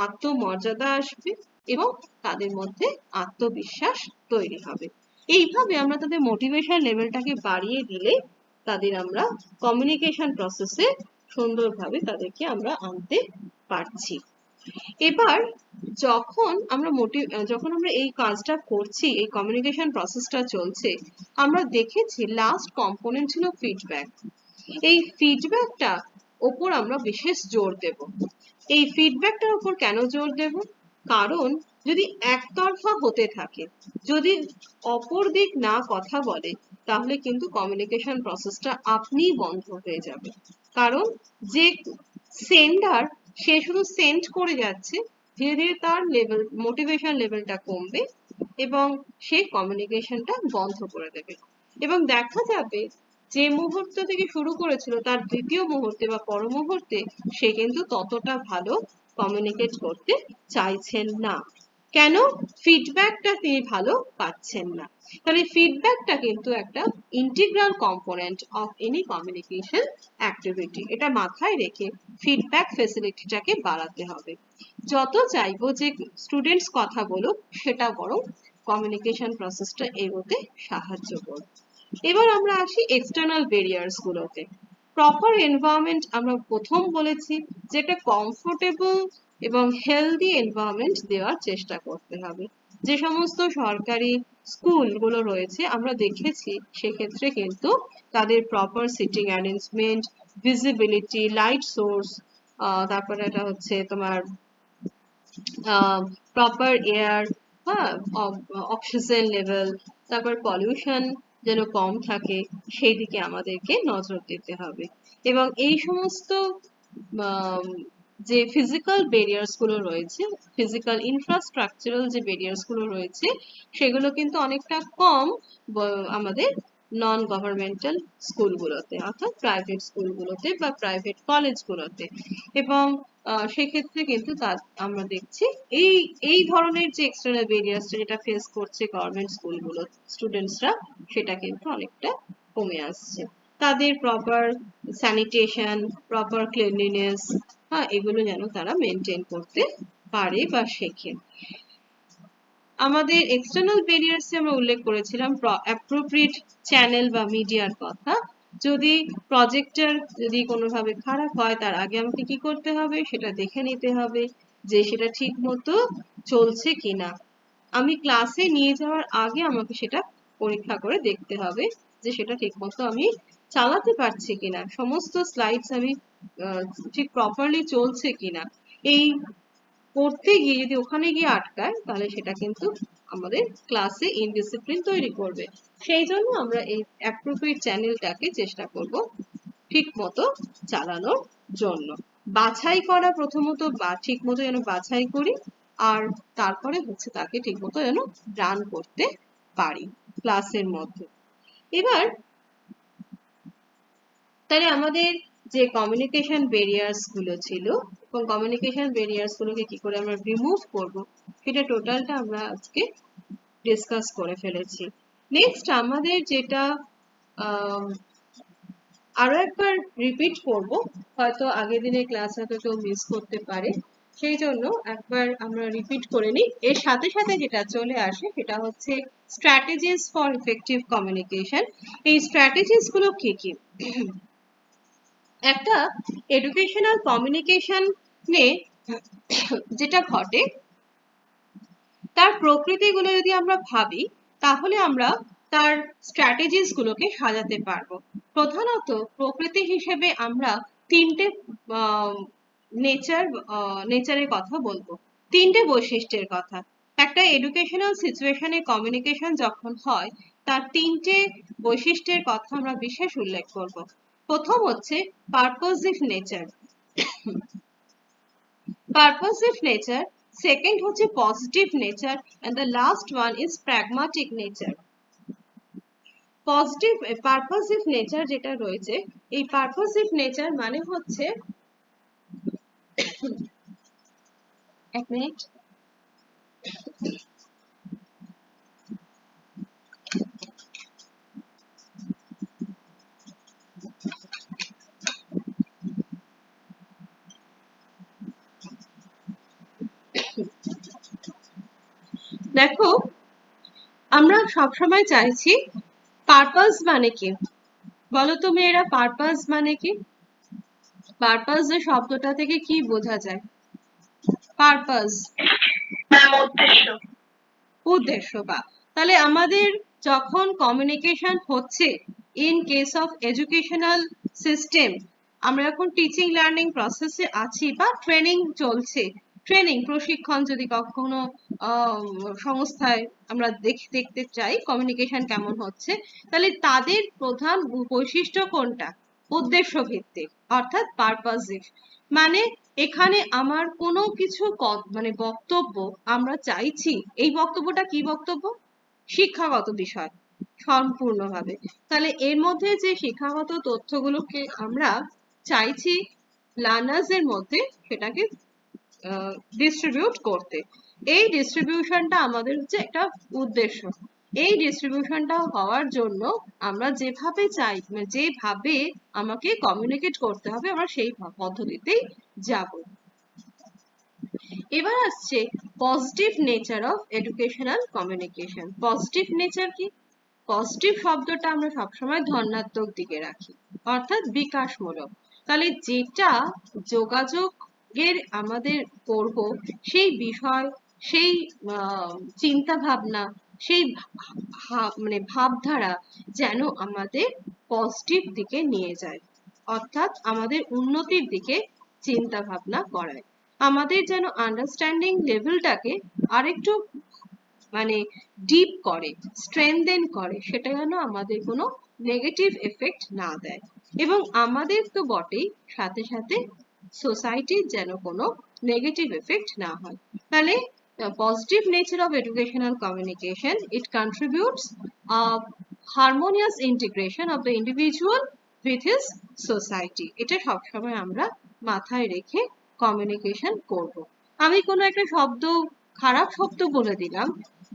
আত্মমর্যাদা আসবে এবং তাদের মধ্যে আত্মবিশ্বাস তৈরি হবে। এইভাবে আমরা তাদের মোটিভেশন লেভেলটাকে বাড়িয়ে দিলে তাদের আমরা কমিউনিকেশন প্রসেসে সুন্দরভাবে তাদেরকে আমরা আনতে পারছি। এবার যখন আমরা এই কাজটা করছি, এই কমিউনিকেশন প্রসেসটা চলছে, আমরা দেখেছি লাস্ট কম্পোনেন্ট ছিল ফিডব্যাক। এই ফিডব্যাকটা ওপর আমরা বিশেষ জোর দেব। এই ফিডব্যাকটার উপর কেন জোর দেব? কারণ যদি একতরফা হতে থাকে, যদি অপর দিক না কথা বলে, তাহলে কিন্তু কমিউনিকেশন প্রসেসটা আপনিই বন্ধ হয়ে যাবে। কারণ যে সেন্ডার, সে শুধু সেন্ড করে যাচ্ছে, ধীরে ধীরে তার মোটিভেশন লেভেলটা কমবে এবং সে কমিউনিকেশনটা বন্ধ করে দেবে। এবং দেখা যাবে যে মুহূর্ত থেকে শুরু করেছিল তার দ্বিতীয় মুহূর্তে বা পর মুহূর্তে সে কিন্তু ততটা ভালো কমিউনিকেট করতে চাইছেন না। কেন? ফিডব্যাকটা তিনি ভালো পাচ্ছেন না। তাহলে ফিডব্যাকটা কিন্তু একটা integral component of any communication activity. এটা মাথায় রেখে ফিডব্যাক ফেসিলিটিটাকে বাড়াতে হবে। যত চাইবো যে স্টুডেন্টস কথা বলুক, সেটা বরং কমিউনিকেশন প্রসেসটা এগোতে সাহায্য করবে। এবার আমরা আসি এক্সটার্নাল ব্যারিয়ার্স গুলোতে। প্রপার এনভায়রনমেন্ট আমরা প্রথম বলেছি, যেটা কমফোর্টেবল এবং হেলদি এনভায়রনমেন্ট দেওয়ার চেষ্টা করতে হবে। যে সমস্ত সরকারি স্কুলগুলো রয়েছে আমরা দেখেছি সেক্ষেত্রে কিন্তু তাদের proper seating arrangement, visibility, light source, তারপরে এটা হচ্ছে তোমার প্রপার এয়ার, হ্যাঁ, অক্সিজেন লেভেল, তারপর পলিউশন যেন কম থাকে, সেই দিকে আমাদেরকে নজর দিতে হবে। এবং এই সমস্ত যে ফিজিক্যাল ব্যারিয়ার্স গুলো রয়েছে, ফিজিক্যাল ইনফ্রাস্ট্রাকচারাল যে ব্যারিয়ার্স গুলো রয়েছে, সেগুলো কিন্তু অনেকটা কম আমাদের নন গভর্নমেন্টাল স্কুলগুলোতে, অর্থাৎ প্রাইভেট স্কুলগুলোতে বা প্রাইভেট কলেজগুলোতে। এবং সেক্ষেত্রে কিন্তু আমরা দেখছি এই এই ধরনের যে এক্সটার্নাল ব্যারিয়ার্সটা যেটা ফেস করছে গভর্নমেন্ট স্কুলগুলো স্টুডেন্টসরা, সেটা কিন্তু অনেকটা কমে আসছে। তাদের প্রপার স্যানিটেশন, প্রপার ক্লিনলিনেস, হ্যাঁ, এগুলো যেন তারা মেনটেন করতে পারে বা শেখে। আমাদের এক্সটার্নাল ব্যারিয়ার্স আমরা উল্লেখ করেছিলাম অ্যাপ্রোপ্রিয়েট চ্যানেল বা মিডিয়ার কথা। যদি প্রজেক্টর যদি কোনোভাবে খারাপ হয়, তার আগে আমাকে কি করতে হবে সেটা দেখে নিতে হবে যে সেটা ঠিক মতো চলছে কিনা। আমি ক্লাসে নিয়ে যাওয়ার আগে আমাকে সেটা পরীক্ষা করে দেখতে হবে যে সেটা ঠিক মতো আমি চালাতে পারছি কিনা, সমস্ত স্লাইডস আমি ঠিক প্রপারলি চলছে কিনা। এই করতে গিয়ে যদি ওখানে গিয়ে আটকায়, তাহলে সেটা কিন্তু আমাদের ক্লাসে ইনডিসিপ্লিন তৈরি করবে। সেই জন্য আমরা এই অ্যাপ্রোপ্রিয়েট চ্যানেলটাকে চেষ্টা করব ঠিক মতো চালানোর জন্য। বাছাই করা প্রথমত, ঠিক মতো যেন বাছাই করি, আর তারপরে হচ্ছে তাকে ঠিক মতো যেন রান করতে পারি ক্লাসের মধ্যে। এবার তাহলে আমাদের যে কমিউনিকেশন ব্যারিয়ার্স গুলো ছিল এবং কমিউনিকেশন ব্যারিয়ার্স গুলোকে কি করে আমরা রিমুভ করব, সেটা টোটালটা আমরা আজকে ডিসকাস করে ফেলেছি। নেক্সট আমাদের যেটা আরো একবার রিপিট করব, হয়তো আগের দিনের ক্লাস হয়তো কেউ মিস করতে পারে, সেই জন্য একবার আমরা রিপিট করে নিই। এর সাথে সাথে যেটা চলে আসে সেটা হচ্ছে স্ট্র্যাটেজিস ফর ইফেক্টিভ কমিউনিকেশন। এই স্ট্র্যাটেজিস গুলো কি কি? একটা এডুকেশনাল কমিউনিকেশনে যেটা ঘটে, তার প্রকৃতিগুলো যদি আমরা ভাবি, তাহলে আমরা তার স্ট্র্যাটেজিস গুলোকে সাজাতে পারবো। প্রধানত প্রকৃতি হিসেবে আমরা তিনটে নেচারের কথা বলবো, তিনটে বৈশিষ্ট্যের কথা। একটা এডুকেশনাল সিচুয়েশনে কমিউনিকেশন যখন হয়, তার তিনটে বৈশিষ্ট্যের কথা আমরা বিশেষ উল্লেখ করব। প্রথম হচ্ছে পারপোজিভ নেচার, second হচ্ছে positive nature, and the last one is pragmatic nature. Positive purposive nature যেটা রয়েছে, এই পারপাসিভ নেচার মানে হচ্ছে, এক মিনিট, দেখো আমরা সবসময় চাইছি পারপাস মানে কি, বলো তুমি এরা পারপাস মানে কি? পারপাস যে শব্দটা থেকে কি বোঝা যায়? পারপাস ম্যাম উদ্দেশ্য। উদ্দেশ্য, বা তাহলে আমাদের যখন কমিউনিকেশন হচ্ছে in case of educational system, আমরা যখন টিচিং লার্নিং প্রসেসে আছি বা ট্রেনিং চলছে, ট্রেনিং প্রশিক্ষণ যদি কখনো সংস্থায় আমরা দেখতে চাই কমিউনিকেশন কেমন হচ্ছে, তাহলে তাদের প্রধান বৈশিষ্ট্য কোনটা? উদ্দেশ্য ভিত্তিক, অর্থাৎ পারপাসিভ। মানে এখানে আমার কোনো কিছু মানে বক্তব্য আমরা চাইছি, এই বক্তব্যটা কি বক্তব্য? শিক্ষাগত বিষয় সম্পূর্ণভাবে। তাহলে এর মধ্যে যে শিক্ষাগত তথ্যগুলোকে আমরা চাইছি লার্নার্স এর মধ্যে সেটাকে ডিস্ট্রিবিউট করতে, এই ডিস্ট্রিবিউশনটা আমাদের হচ্ছে একটা উদ্দেশ্য। এই ডিস্ট্রিবিউশনটা হওয়ার জন্য আমরা যেভাবে চাই, মানে যেভাবে আমাকে কমিউনিকেট করতে হবে, আমরা সেই পদ্ধতিতেই যাব। এবার আসছে positive nature of educational communication. Positive nature কি? পজিটিভ শব্দটা আমরা সবসময় ধনাত্মক দিকে রাখি, অর্থাৎ বিকাশমূলক। তাহলে যেটা যোগাযোগের আমাদের করব, সেই বিষয়, সেই চিন্তা ভাবনা, সেই মানে ভাবধারা যেন আমাদের পজিটিভ দিকে নিয়ে যায়, অর্থাৎ আমাদের উন্নতির দিকে চিন্তা ভাবনা করায়, আমাদের যেন আন্ডারস্ট্যান্ডিং লেভেলটাকে আরেকটু মানে ডিপ করে, স্ট্রেংথেন করে, সেটা যেন আমাদের কোনো নেগেটিভ এফেক্ট না দেয়, এবং আমাদের তো বটেই, সাথে সাথে সোসাইটির যেন কোনো নেগেটিভ এফেক্ট না হয়। তাহলে positive nature of educational communication, it contributes a harmonious integration of the individual with his society. এটা সবসময় আমরা মাথায় রেখে কমিউনিকেশন করব। আমি কোনো একটা শব্দ, খারাপ শব্দ বলে দিলাম,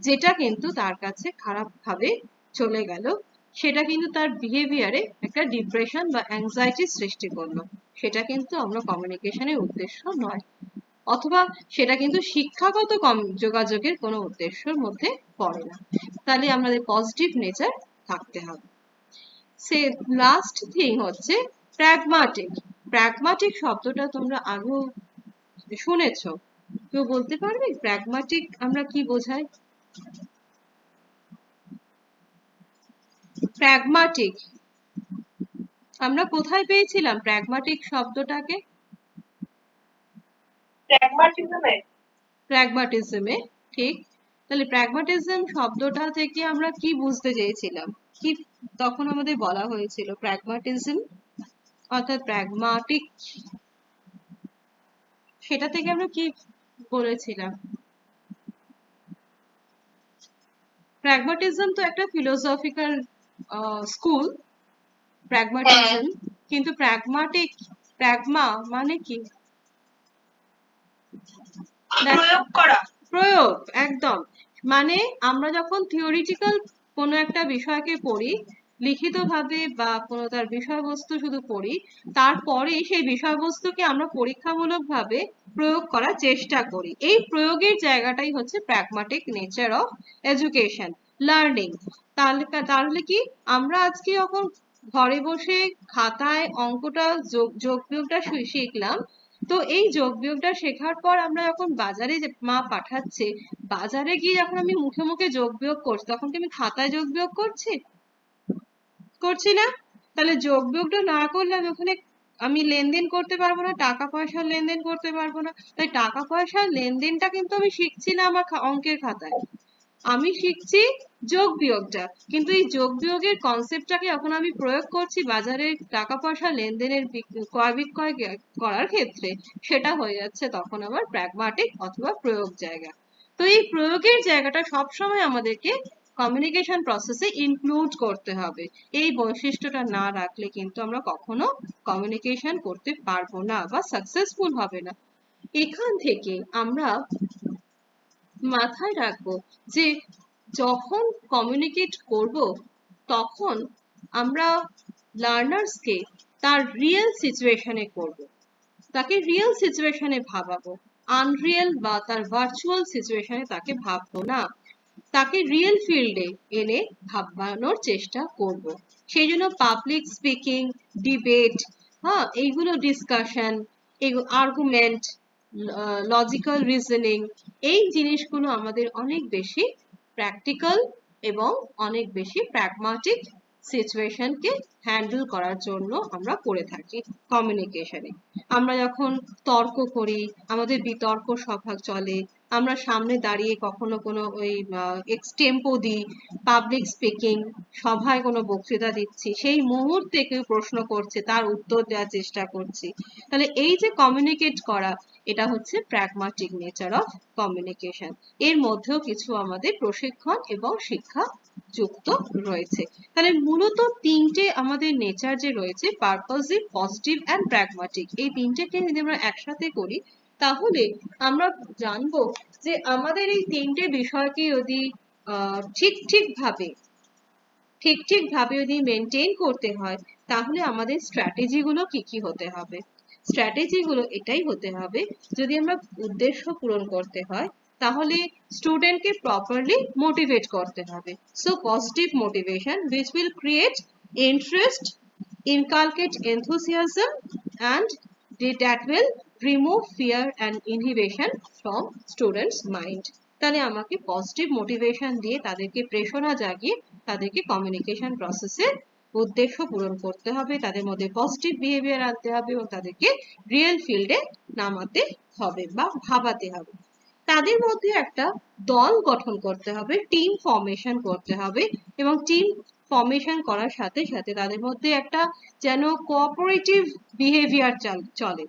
যেটা কিন্তু তার কাছে খারাপ ভাবে চলে গেল, সেটা কিন্তু তার বিহেভিয়ারে একটা ডিপ্রেশন বা অ্যাংজাইটি সৃষ্টি করলো, সেটা কিন্তু আমরা কমিউনিকেশনের উদ্দেশ্য নয়, অথবা সেটা কিন্তু শিক্ষাগত যোগাযোগের কোনো উদ্দেশ্যের মধ্যে পড়ে না। তাহলে আমাদের পজিটিভ নেচার থাকতে হবে। সে লাস্ট থিং হচ্ছে প্র্যাগমাটিক। প্র্যাগমাটিক শব্দটা তোমরা আগেও শুনেছো, কেউ বলতে পারবে প্র্যাগমাটিক আমরা কি বোঝাই? প্র্যাগমাটিক আমরা কোথায় পেয়েছিলাম প্র্যাগমাটিক শব্দটাকে? প্র্যাগমাটিজমে। প্র্যাগমাটিজমে, ঠিক। তাহলে প্র্যাগমাটিজম শব্দটা থেকে আমরা কি বুঝতে চেয়েছিলাম, কি তখন আমাদের বলা হয়েছিল? প্র্যাগমাটিজম অর্থাৎ প্র্যাগমাটিক, সেটা থেকে আমরা কি বলেছিলাম? প্র্যাগমাটিজম তো একটা ফিলোসফিক্যাল স্কুল, প্র্যাগমাটিজম, কিন্তু প্র্যাগমাটিক, প্র্যাগমা মানে কি? প্রয়োগ করা। প্রয়োগ, একদম। মানে আমরা যখন থিওরিটিক্যাল কোনো একটা বিষয়কে পড়ি, লিখিতভাবে বা কোনো তার বিষয়বস্তু শুধু পড়ি, তারপরে সেই বিষয়বস্তুকে আমরা পরীক্ষামূলকভাবে প্রয়োগ করার চেষ্টা করি, এই প্রয়োগের জায়গাটাই হচ্ছে প্র্যাগমাটিক নেচার অফ এডুকেশন লার্নিং। তাহলে কি আমরা আজকে যখন ঘরে বসে খাতায় অঙ্কটা যোগ বিয়োগটা শিখলাম, তো এই যোগ বিয়োগটা শেখার পর আমরা যখন বাজারে মা পাঠাচ্ছে, বাজারে গিয়ে যখন আমি মুখে মুখে যোগ বিয়োগ করছি, তখন কি আমি খাতায় যোগ বিয়োগ করছি? করছি না। তাহলে যোগ বিয়োগটা না করলে আমি ওখানে আমি লেনদেন করতে পারবো না, টাকা পয়সার লেনদেন করতে পারবো না। তাই টাকা পয়সার লেনদেনটা কিন্তু আমি শিখছি না আমার অঙ্কের খাতায়, আমি শিখছি যোগ বিয়োগটা। কিন্তু এই যোগ বিয়োগের কনসেপ্টটাকে যখন আমি প্রয়োগ করছি বাজারে টাকা পয়সা লেনদেনের ক্রয় বিক্রয় করার ক্ষেত্রে, সেটা হয়ে যাচ্ছে তখন আমার প্র্যাগমাটিক অথবা প্রয়োগ জায়গা। তো এই প্রয়োগের জায়গাটা সবসময় আমাদেরকে কমিউনিকেশন প্রসেসে ইনক্লুড করতে হবে। এই বৈশিষ্ট্যটা না রাখলে কিন্তু আমরা কখনো কমিউনিকেশন করতে পারবো না বা সাকসেসফুল হবে না। এখান থেকে আমরা মাথায় রাখবো যে যখন কমিউনিকেট করব তখন আমরা লার্নার্সকে তার রিয়েল সিচুয়েশনে করব, তাকে রিয়েল সিচুয়েশনে ভাবাবো, আনরিয়েল বা তার ভার্চুয়াল সিচুয়েশনে তাকে ভাববো না, তাকে রিয়েল ফিল্ডে এনে ভাবানোর চেষ্টা করব। সেই জন্য পাবলিক স্পিকিং, ডিবেট, হ্যাঁ, এইগুলো ডিসকাশন, আর্গুমেন্ট, লজিক্যাল রিজনিং, এই জিনিসগুলো আমাদের অনেক বেশি প্র্যাকটিক্যাল এবং অনেক বেশি প্র্যাগমাটিক সিচুয়েশনকে হ্যান্ডেল করার জন্য আমরা করে থাকি কমিউনিকেশনে। আমরা যখন তর্ক করি, আমাদের বিতর্ক সভা চলে, আমরা সামনে দাঁড়িয়ে কখনো কোনো ওই এক্সটেম্পো দিই, পাবলিক স্পিকিং, সভায় কোনো বক্তৃতা দিচ্ছি, সেই মুহূর্তে কেউ প্রশ্ন করছে তার উত্তর দেওয়ার চেষ্টা করছি। তাহলে এই যে কমিউনিকেট করা, এটা হচ্ছে প্র্যাগমাটিক নেচার অফ কমিউনিকেশন। এর মধ্যেও কিছু আমাদের প্রশিক্ষণ এবং শিক্ষা যুক্ত রয়েছে। তাহলে মূলত তিনটে আমাদের নেচার যে রয়েছে, পারপাসিভ, পজিটিভ অ্যান্ড প্র্যাগমাটিক, এই তিনটেকে যদি আমরা একসাথে করি তাহলে আমরা জানবো যে আমাদের এই তিনটে বিষয়কে যদি ঠিক ভাবে যদি মেনটেন করতে হয় তাহলে আমাদের স্ট্র্যাটেজি গুলো কি কি হতে হবে। স্ট্র্যাটেজি গুলো এটাই হতে হবে, যদি আমরা উদ্দেশ্য পূরণ করতে হয় তাহলে স্টুডেন্টকে প্রপারলি মোটিভেট করতে হবে। So positive motivation which will create interest, inculcate enthusiasm, and that will remove fear and inhibition from students mind. তাহলে আমাকে পজিটিভ মোটিভেশন দিয়ে তাদেরকে প্রেরণা জাগিয়ে তাদেরকে কমিউনিকেশন প্রসেসের উদ্দেশ্য পূরণ করতে হবে, তাদের মধ্যে পজিটিভ বিহেভিয়ার আনতে হবে এবং তাদেরকে রিয়েল ফিল্ডে নামাতে হবে বা ভাবাতে হবে। তাদের মধ্যে একটা দল গঠন করতে হবে, টিম ফর্মেশন করতে হবে, এবং টিম ফর্মেশন করার সাথে সাথে তাদের মধ্যে একটা যেন কোঅপারেটিভ বিহেভিয়ার চলে,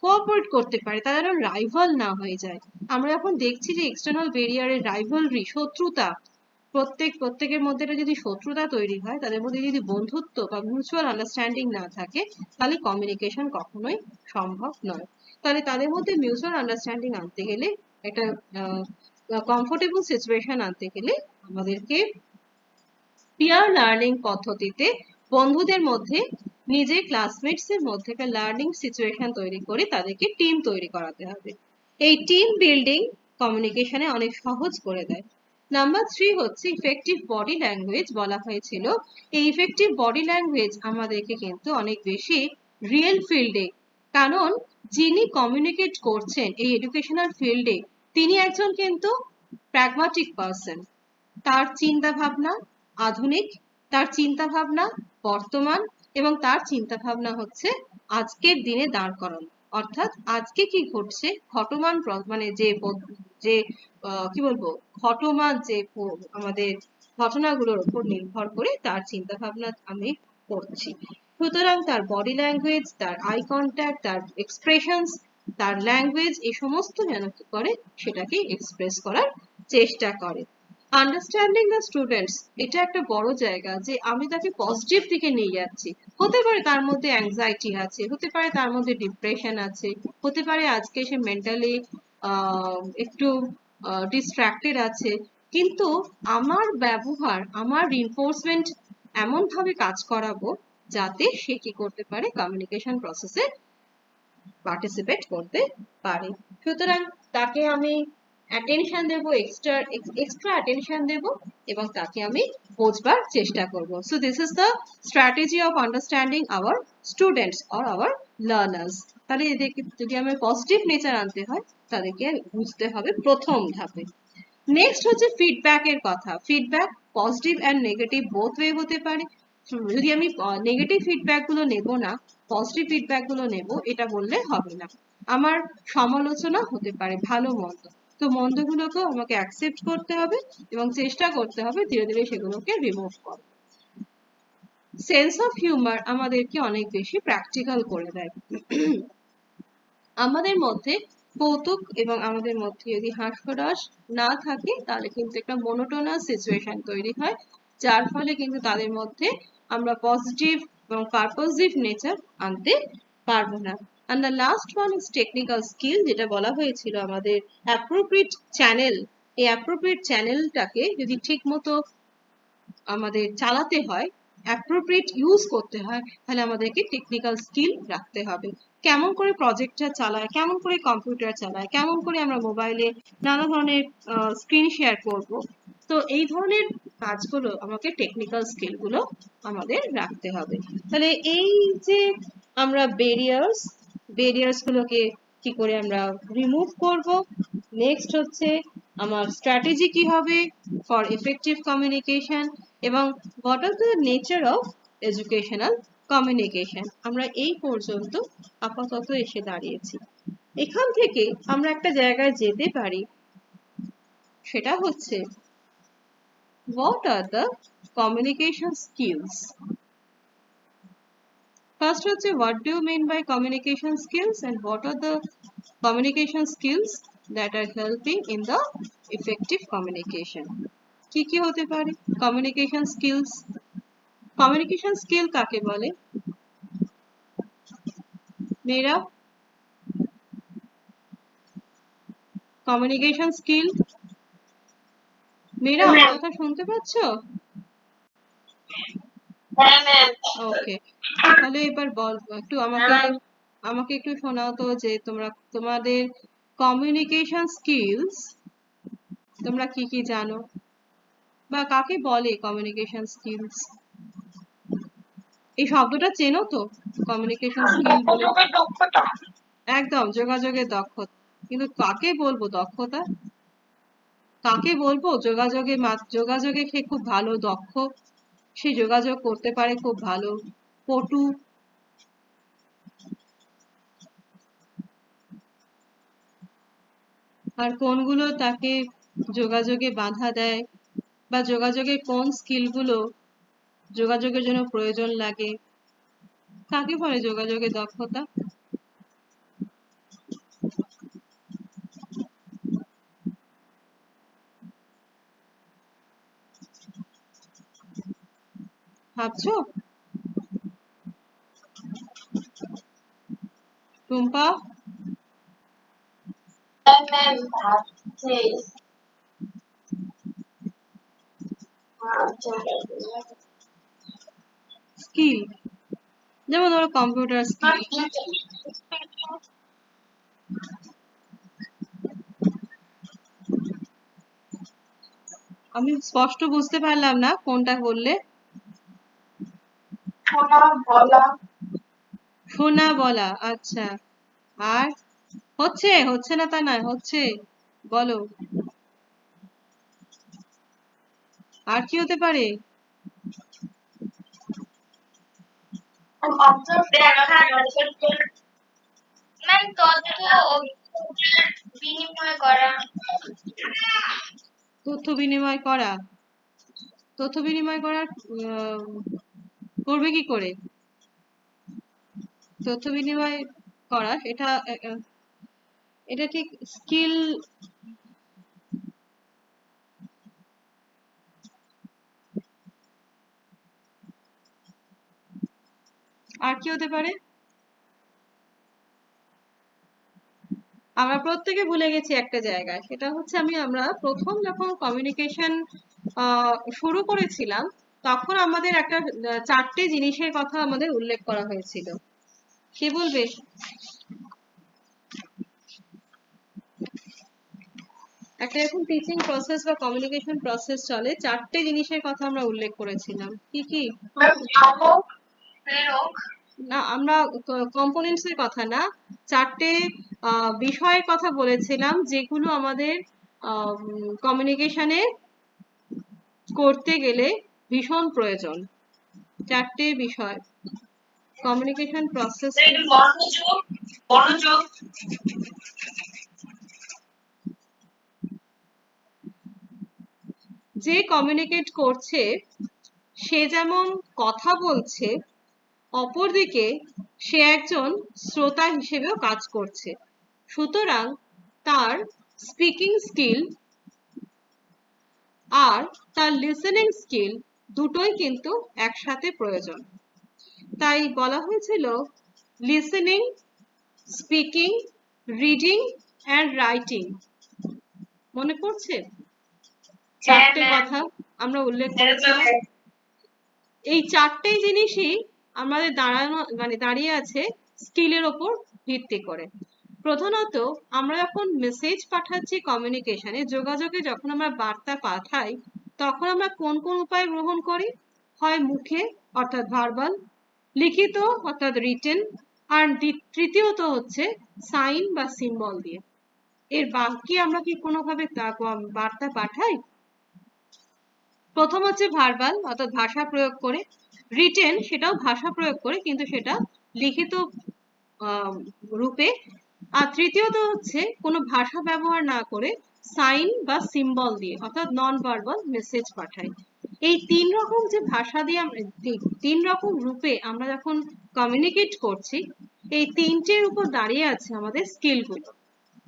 কোঅপারেট করতে পারে, তারা যেন রাইভাল না হয়ে যায়। আমরা যখন দেখছি যে এক্সটার্নাল ব্যারিয়ারের রাইভালরি, শত্রুতা, প্রত্যেকের মধ্যে যদি শত্রুতা তৈরি হয়, তাদের মধ্যে যদি বন্ধুত্ব বা মিউচুয়াল আন্ডারস্ট্যান্ডিং না থাকে, তাহলে কমিউনিকেশন কখনোই সম্ভব নয়। তাহলে তাদের মধ্যে মিউচুয়াল আন্ডারস্ট্যান্ডিং আনতে গেলে, একটা কমফোর্টেবল সিচুয়েশন আনতে গেলে আমাদেরকে পিয়ার লার্নিং পদ্ধতিতে বন্ধুদের মধ্যে, নিজের ক্লাসমেটস এর মধ্যে একটা লার্নিং সিচুয়েশন তৈরি করে তাদেরকে টিম তৈরি করাতে হবে। এই টিম বিল্ডিং কমিউনিকেশনে অনেক সহজ করে দেয়। নাম্বার 3 হচ্ছে ইফেক্টিভ বডি ল্যাঙ্গুয়েজ। বলা হয়েছিল এই ইফেক্টিভ বডি ল্যাঙ্গুয়েজ আমাদেরকে কিন্তু অনেক বেশি রিয়েল ফিল্ডে, কারণ যিনি কমিউনিকেট করছেন এই এডুকেশনাল ফিল্ডে তিনি একজন কিন্তু প্র্যাগমাটিক পারসন। তার চিন্তা ভাবনা আধুনিক, তার চিন্তা ভাবনা বর্তমান, এবং তার চিন্তা ভাবনা হচ্ছে আজকের দিনে দাঁড় করানো, অর্থাৎ আজকে কি ঘটছে, ঘটমান মানে যে কি বলবো, ঘটমান যে আমাদের ঘটনাগুলোর উপর নির্ভর করে তার চিন্তা ভাবনা আমি করছি। সুতরাং তার বডি ল্যাঙ্গুয়েজ, তার আই কন্ট্যাক্ট, তার এক্সপ্রেশনস, তার ল্যাঙ্গুয়েজ, এই সমস্ত যেন কি করে সেটাকে এক্সপ্রেস করার চেষ্টা করে। আন্ডারস্ট্যান্ডিং দ্য স্টুডেন্টস, এটা একটা বড় জায়গা যে আমি তাকে পজিটিভ দিকে নিয়ে যাচ্ছি। হতে পারে তার মধ্যে অ্যাংজাইটি আছে, হতে পারে তার মধ্যে ডিপ্রেশন আছে, হতে পারে আজকে সে মেন্টালি একটু ডিস্ট্রাক্টেড আছে, কিন্তু আমার ব্যবহার, আমার রিনফোর্সমেন্ট এমন ভাবে কাজ করাবো যাতে সে কি করতে পারে, কমিউনিকেশন প্রসেসে পার্টিসিপেট করতে পারে। সুতরাং তাকে আমি অ্যাটেনশন দেব, এক্সট্রা অ্যাটেনশন দেব, এবং তাকে আমি বোঝবার চেষ্টা করব। So this is the strategy of understanding hour students or hour learners. তাহলে এদেরকে যদি আমার পজিটিভ নেচার আনতে হয় তাদেরকে বুঝতে হবে প্রথম ধাপে। নেক্সট হচ্ছে ফিডব্যাকের কথা। Feedback positive and negative both way হতে পারে। যদি আমি নেগেটিভ ফিডব্যাক গুলো নেব না, পজিটিভ ফিডব্যাক গুলো নেব, এটা বললে হবে না। আমার সমালোচনা হতে পারে ভালো মন্দ, তো মন্দগুলোকেও আমাকে অ্যাকসেপ্ট করতে হবে এবং চেষ্টা করতে হবে ধীরে ধীরে সেগুলোকে রিমুভ করা। সেন্স অফ হিউমার আমাদেরকে অনেক বেশি প্র্যাকটিক্যাল করে দেয়। আমাদের মধ্যে কৌতুক এবং আমাদের মধ্যে যদি হাস্যরস না থাকে তাহলে কিন্তু একটা মনোটোনাস সিচুয়েশন তৈরি হয়, যার ফলে কিন্তু তাদের মধ্যে আমরা পজিটিভ এবং পারপোজিভ নেচার আনতে পারবো না। and the last one is technical skill, যেটা বলা হয়েছিল আমাদের appropriate চ্যানেল। এই appropriate চ্যানেলটাকে যদি ঠিক মতো আমাদের চালাতে হয়, appropriate ইউজ করতে হয়, তাহলে আমাদেরকে টেকনিক্যাল স্কিল রাখতে হবে। কেমন করে প্রজেক্টর চালায়, কেমন করে কম্পিউটার চালায়, কেমন করে আমরা মোবাইলে নানা ধরনের স্ক্রিন শেয়ার করব, তো এই ধরনের কাজগুলো আমাকে টেকনিক্যাল স্কিলগুলো আমাদের রাখতে হবে। তাহলে এই যে আমরা ব্যারিয়ার্স গুলোকে কি করে আমরা রিমুভ করব, নেক্সট হচ্ছে আমার স্ট্র্যাটেজি কি হবে ফর এফেক্টিভ কমিউনিকেশন, এবং what are the nature of educational communication, আমরা এই পর্যন্ত আপাতত এসে দাঁড়িয়েছি। এখান থেকে আমরা একটা জায়গায় যেতে পারি, সেটা হচ্ছে what are the communication skills. First হচ্ছে what do you mean by communication skills and what are the communication skills that are helping in the effective communication. কি কি হতে পারে communication skills? communication skill কাকে বলে মেয়েরা? communication skill, মেয়েরা আমার কথা শুনতে পাচ্ছ? ওকে, তাহলে এবার বল একটু আমাকে একটু শোনাও তো যে তোমাদের কমিউনিকেশন স্কিলস তোমরা কি কি জানো, বা কাকে বলে কমিউনিকেশন স্কিলস? এই শব্দটা চেনো তো, কমিউনিকেশন স্কিল বলে? একদম, যোগাযোগের দক্ষতা। কিন্তু কাকে বলবো দক্ষতা? কাকে বলবো যোগাযোগে সে খুব ভালো দক্ষ, সে যোগাযোগ করতে পারে খুব ভালো, পটু? আর কোনগুলো তাকে যোগাযোগে বাধা দেয়, বা যোগাযোগের কোন স্কিলগুলো যোগাযোগের জন্য প্রয়োজন লাগে, কাকে বলে যোগাযোগের দক্ষতা? ভাবছো? টুম্পা? স্কিল যেমন ধরো কম্পিউটার স্কিল। আমি স্পষ্ট বুঝতে পারলাম না কোনটা বললে। শোনা বলা, আচ্ছা। আর হচ্ছে না তা নয়, হচ্ছে, বলো আর কি হতে পারে? তথ্য বিনিময় করা। তথ্য বিনিময় করার করবে কি করে? তথ্য বিনিময় করা এটা ঠিক স্কিল। আর কি হতে পারে? আমরা প্রত্যেকে ভুলে গেছি একটা জায়গায়, সেটা হচ্ছে আমরা প্রথম যখন কমিউনিকেশন শুরু করেছিলাম, তখন আমাদের একটা 4টে জিনিসের কথা আমাদের উল্লেখ করা হয়েছিল। কে বলবে? একটা এখন টিচিং প্রসেস বা কমিউনিকেশন প্রসেস চলে, 4টে জিনিসের কথা আমরা উল্লেখ করেছিলাম। কি কি? না, আমরা কম্পোনেন্টস এর কথা না, 4টে বিষয়ের কথা বলেছিলাম যেগুলো আমাদের কমিউনিকেশনে করতে গেলে ভীষণ প্রয়োজন। 4টে বিষয় কমিউনিকেশন প্রসেস। যে কমিউনিকেট করছে সে যেমন কথা বলছে, অপরদিকে সে একজন শ্রোতা হিসেবেও কাজ করছে। সুতরাং তার স্পিকিং স্কিল আর তার লিসেনিং স্কিল দুটোই কিন্তু একসাথে প্রয়োজন। তাই বলা হয়েছিল listening, speaking, reading and writing. মনে পড়ছে চারটে কথা আমরা উল্লেখ করেছিলাম। এই চারটে জিনিসই আমাদের দাঁড়িয়ে আছে স্কিলের ওপর ভিত্তি করে। প্রধানত আমরা যখন মেসেজ পাঠাচ্ছি কমিউনিকেশনে, যোগাযোগে যখন আমরা বার্তা পাঠাই, তখন আমরা কোন কোন উপায় গ্রহণ করি? হয় মুখে অর্থাৎ ভার্বাল, লিখিত অর্থাৎ রিটেন, আর তৃতীয়ত হচ্ছে সাইন বা সিম্বল দিয়ে। এর বাকি আমরা কি কোনোভাবে বার্তা পাঠাই? প্রথম হচ্ছে ভার্বাল অর্থাৎ ভাষা প্রয়োগ করে, রিটেন সেটাও ভাষা প্রয়োগ করে কিন্তু সেটা লিখিত রূপে, আর তৃতীয়ত হচ্ছে কোনো ভাষা ব্যবহার না করে সাইন বা সিম্বল দিয়ে অর্থাৎ নন ভার্বাল মেসেজ পাঠাই। এই তিন রকম যে ভাষা দিয়ে তিন রকম রূপে আমরা যখন কমিউনিকেট করছি, এই তিনটের উপর দাঁড়িয়ে আছে আমাদের স্কিলগুলো।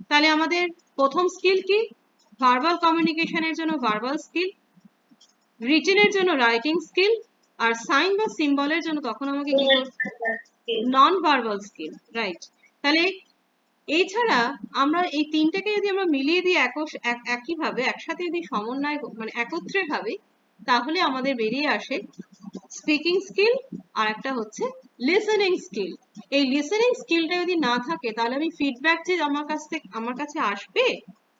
তাহলে আমাদের প্রথম স্কিল কি? ভার্বাল কমিউনিকেশনের জন্য ভার্বাল স্কিল, রিটেনের জন্য রাইটিং স্কিল, আর সাইন বা সিম্বলের জন্য তখন আমাকে কি করতে? Non verbal skill, right. তাহলে এছাড়া আমরা এই তিনটাকে যদি আমরা মিলিয়ে দিই একইভাবে একসাথে যদি সমন্বয় মানে একত্রে ভাবে, তাহলে আমাদের বেরিয়ে আসে স্পিকিং স্কিল আর একটা হচ্ছে লিসেনিং স্কিল। এই লিসেনিং স্কিলটা যদি না থাকে, তাহলে আমি ফিডব্যাক যে আমার কাছে আসবে,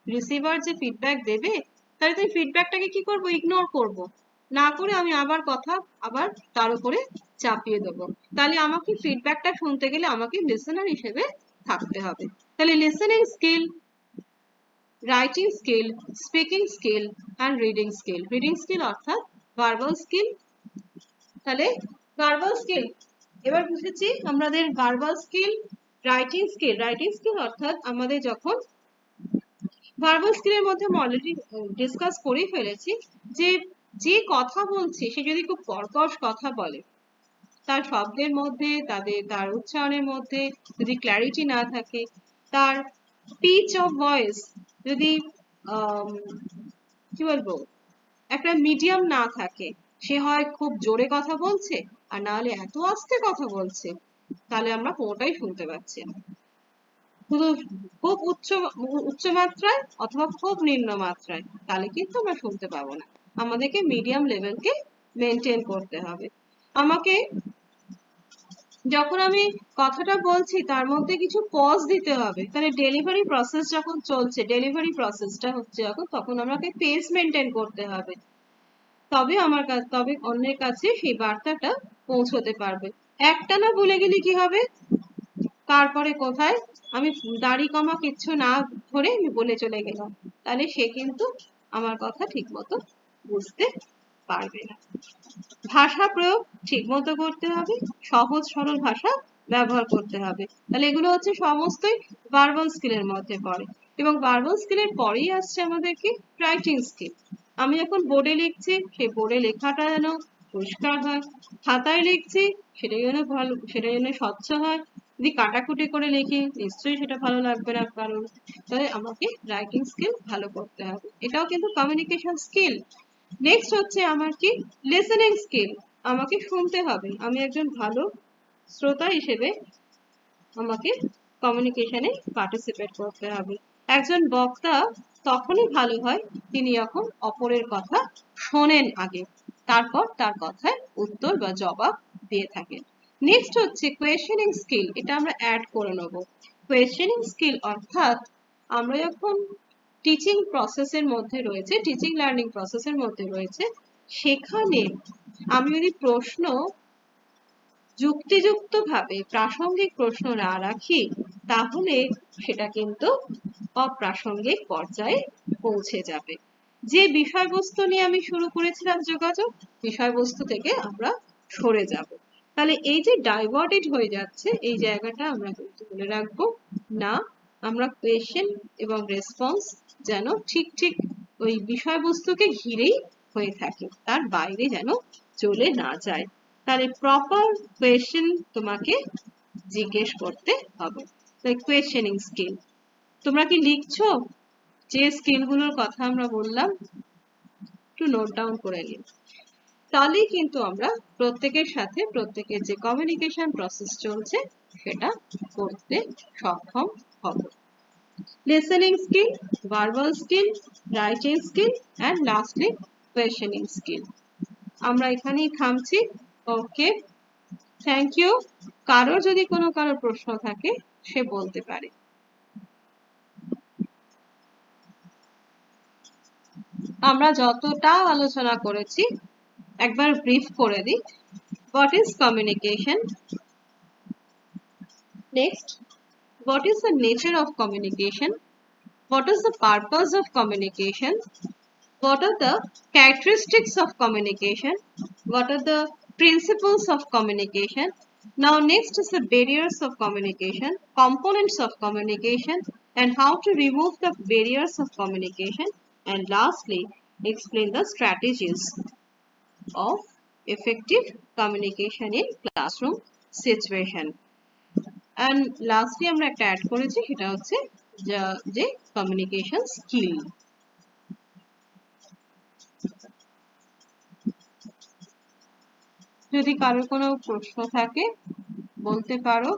রিসিভার যে ফিডব্যাক দেবে, তাহলে তো ফিডব্যাকটাকে কি করব? ইগনোর করব, না করে আমি আবার তার উপরে চাপিয়ে দেবো। তাহলে আমাকে ফিডব্যাকটা শুনতে গেলে আমাকে লিসেনার হিসেবে থাকতে হবে। তাহলে listening skill, writing skill, speaking skill and reading skill. Reading skill অর্থাৎ ভার্বাল স্কিল। তাহলে ভার্বাল স্কিল এবার বুঝেছি আমাদের verbal skill, writing skill. Writing skill অর্থাৎ আমাদের যখন ভার্বাল স্কিলের মধ্যে আমরা অলরেডি ডিসকাস করেই ফেলেছি যে কথা বলছে সে যদি খুব কর্কশ কথা বলে, তার শব্দের মধ্যে তার উচ্চারণের মধ্যে যদি ক্ল্যারিটি না থাকে, তার পিচ অফ ভয়েস যদি কি বলবো একটা মিডিয়াম না থাকে, সে হয় খুব জোরে কথা বলছে আর না হলে এত আস্তে কথা বলছে, তাহলে আমরা কোনোটাই শুনতে পাচ্ছি না। শুধু খুব উচ্চ মাত্রায় অথবা খুব নিম্ন মাত্রায়, তাহলে কিন্তু আমরা শুনতে পাবো না। আমাদেরকে মিডিয়াম লেভেলকে মেনটেন করতে হবে। আমাকে যখন আমি কথাটা বলছি তার মধ্যে কিছু পজ দিতে হবে। তাহলে ডেলিভারি প্রসেস যখন চলছে, ডেলিভারি প্রসেসটা হচ্ছে যখন, তখন আমাকে পেস মেনটেন করতে হবে, তবে অন্যের কাছে সেই বার্তাটা পৌঁছতে পারবে। একটানা বলে গেলে কি হবে? তারপরে কোথায় আমি দাড়ি কমা কিচ্ছু না ধরে আমি বলে চলে গেলাম, তাহলে সে কিন্তু আমার কথা ঠিক মতো বুঝতে পারবে না। ভাষা প্রয়োগ ঠিক মতো করতে হবে, সহজ সরল ভাষা ব্যবহার করতে হবে। তাহলে এগুলো হচ্ছে সমস্তই ভার্বাল স্কিলের মধ্যে পড়ে। এবং ভার্বাল স্কিলের পরেই আসছে আমাদের কি? Writing skill. আমি যখন বোর্ডে লিখছি, সেই বোর্ডে লেখাটা যেন পরিষ্কার হয়, খাতায় লিখছি সেটা যেন স্বচ্ছ হয়। যদি কাটাকুটি করে লিখি নিশ্চয়ই সেটা ভালো লাগবে না কারণ। তাহলে আমাকে রাইটিং স্কিল ভালো করতে হবে, এটাও কিন্তু কমিউনিকেশন স্কিল। নেক্সট হচ্ছে আমার কি? Listening skill. আমাকে শুনতে হবে। আমি একজন ভালো শ্রোতা হিসেবে আমাকে কমিউনিকেশনে পার্টিসিপেট করতে হবে। একজন বক্তা তখনই ভালো হয় তিনি যখন অপরের কথা শোনেন আগে, তারপর তার কথায় উত্তর বা জবাব দিয়ে থাকেন। নেক্সট হচ্ছে কোয়েশ্চেনিং স্কিল। এটা আমরা অ্যাড করে নেব। কোয়েশ্চেনিং স্কিল অর্থাৎ আমরা যখন টিচিং প্রসেসের মধ্যে রয়েছে, টিচিং লার্নিং প্রসেসের মধ্যে রয়েছে, সেখানে আমি যদি প্রশ্ন যুক্তিযুক্তভাবে প্রাসঙ্গিক প্রশ্ন না রাখি, তাহলে সেটা কিন্তু অপ্রাসঙ্গিক পর্যায়ে পৌঁছে যাবে। যে বিষয়বস্তু নিয়ে আমি শুরু করেছিলাম যোগাযোগ, বিষয়বস্তু থেকে আমরা সরে যাব। তাহলে এই যে ডাইভার্টেড হয়ে যাচ্ছে, এই জায়গাটা আমরা কিন্তু মনে রাখবো না। আমরা কোয়েশ্চেন এবং রেসপন্স যেন ঠিক ওই বিষয়বস্তুকে ঘিরেই হয়ে থাকে, তার বাইরে যেন চলে না যায়। তাহলে প্রপার কোয়েশ্চেন তোমাকে জিজ্ঞেস করতে হবে, কোয়েশ্চেনিং স্কিল। তোমরা কি লিখছো যে স্কিলগুলোর কথা আমরা বললাম? একটু নোট ডাউন করে নিন, তাহলেই কিন্তু আমরা প্রত্যেকের সাথে প্রত্যেকের যে কমিউনিকেশন প্রসেস চলছে সেটা করতে সক্ষম হব। Listening skill, verbal skill, writing skill and lastly questioning skill. আমরা এখানেই থামছি। ওকে, থ্যাংক ইউ। কারোর যদি কারোর প্রশ্ন থাকে সে বলতে পারে। আমরা যতটা আলোচনা করেছি একবার ব্রিফ করে দিই। What is communication? Next, what is the nature of communication? What is the purpose of communication? What are the characteristics of communication? What are the principles of communication? Now next is the barriers of communication, components of communication, and how to remove the barriers of communication. And lastly, explain the strategies of effective communication in classroom situation. And lastly আমরা একটা add করেছি, সেটা হচ্ছে যে communication skill. যদি কারোর কোনো প্রশ্ন থাকে বলতে পারো।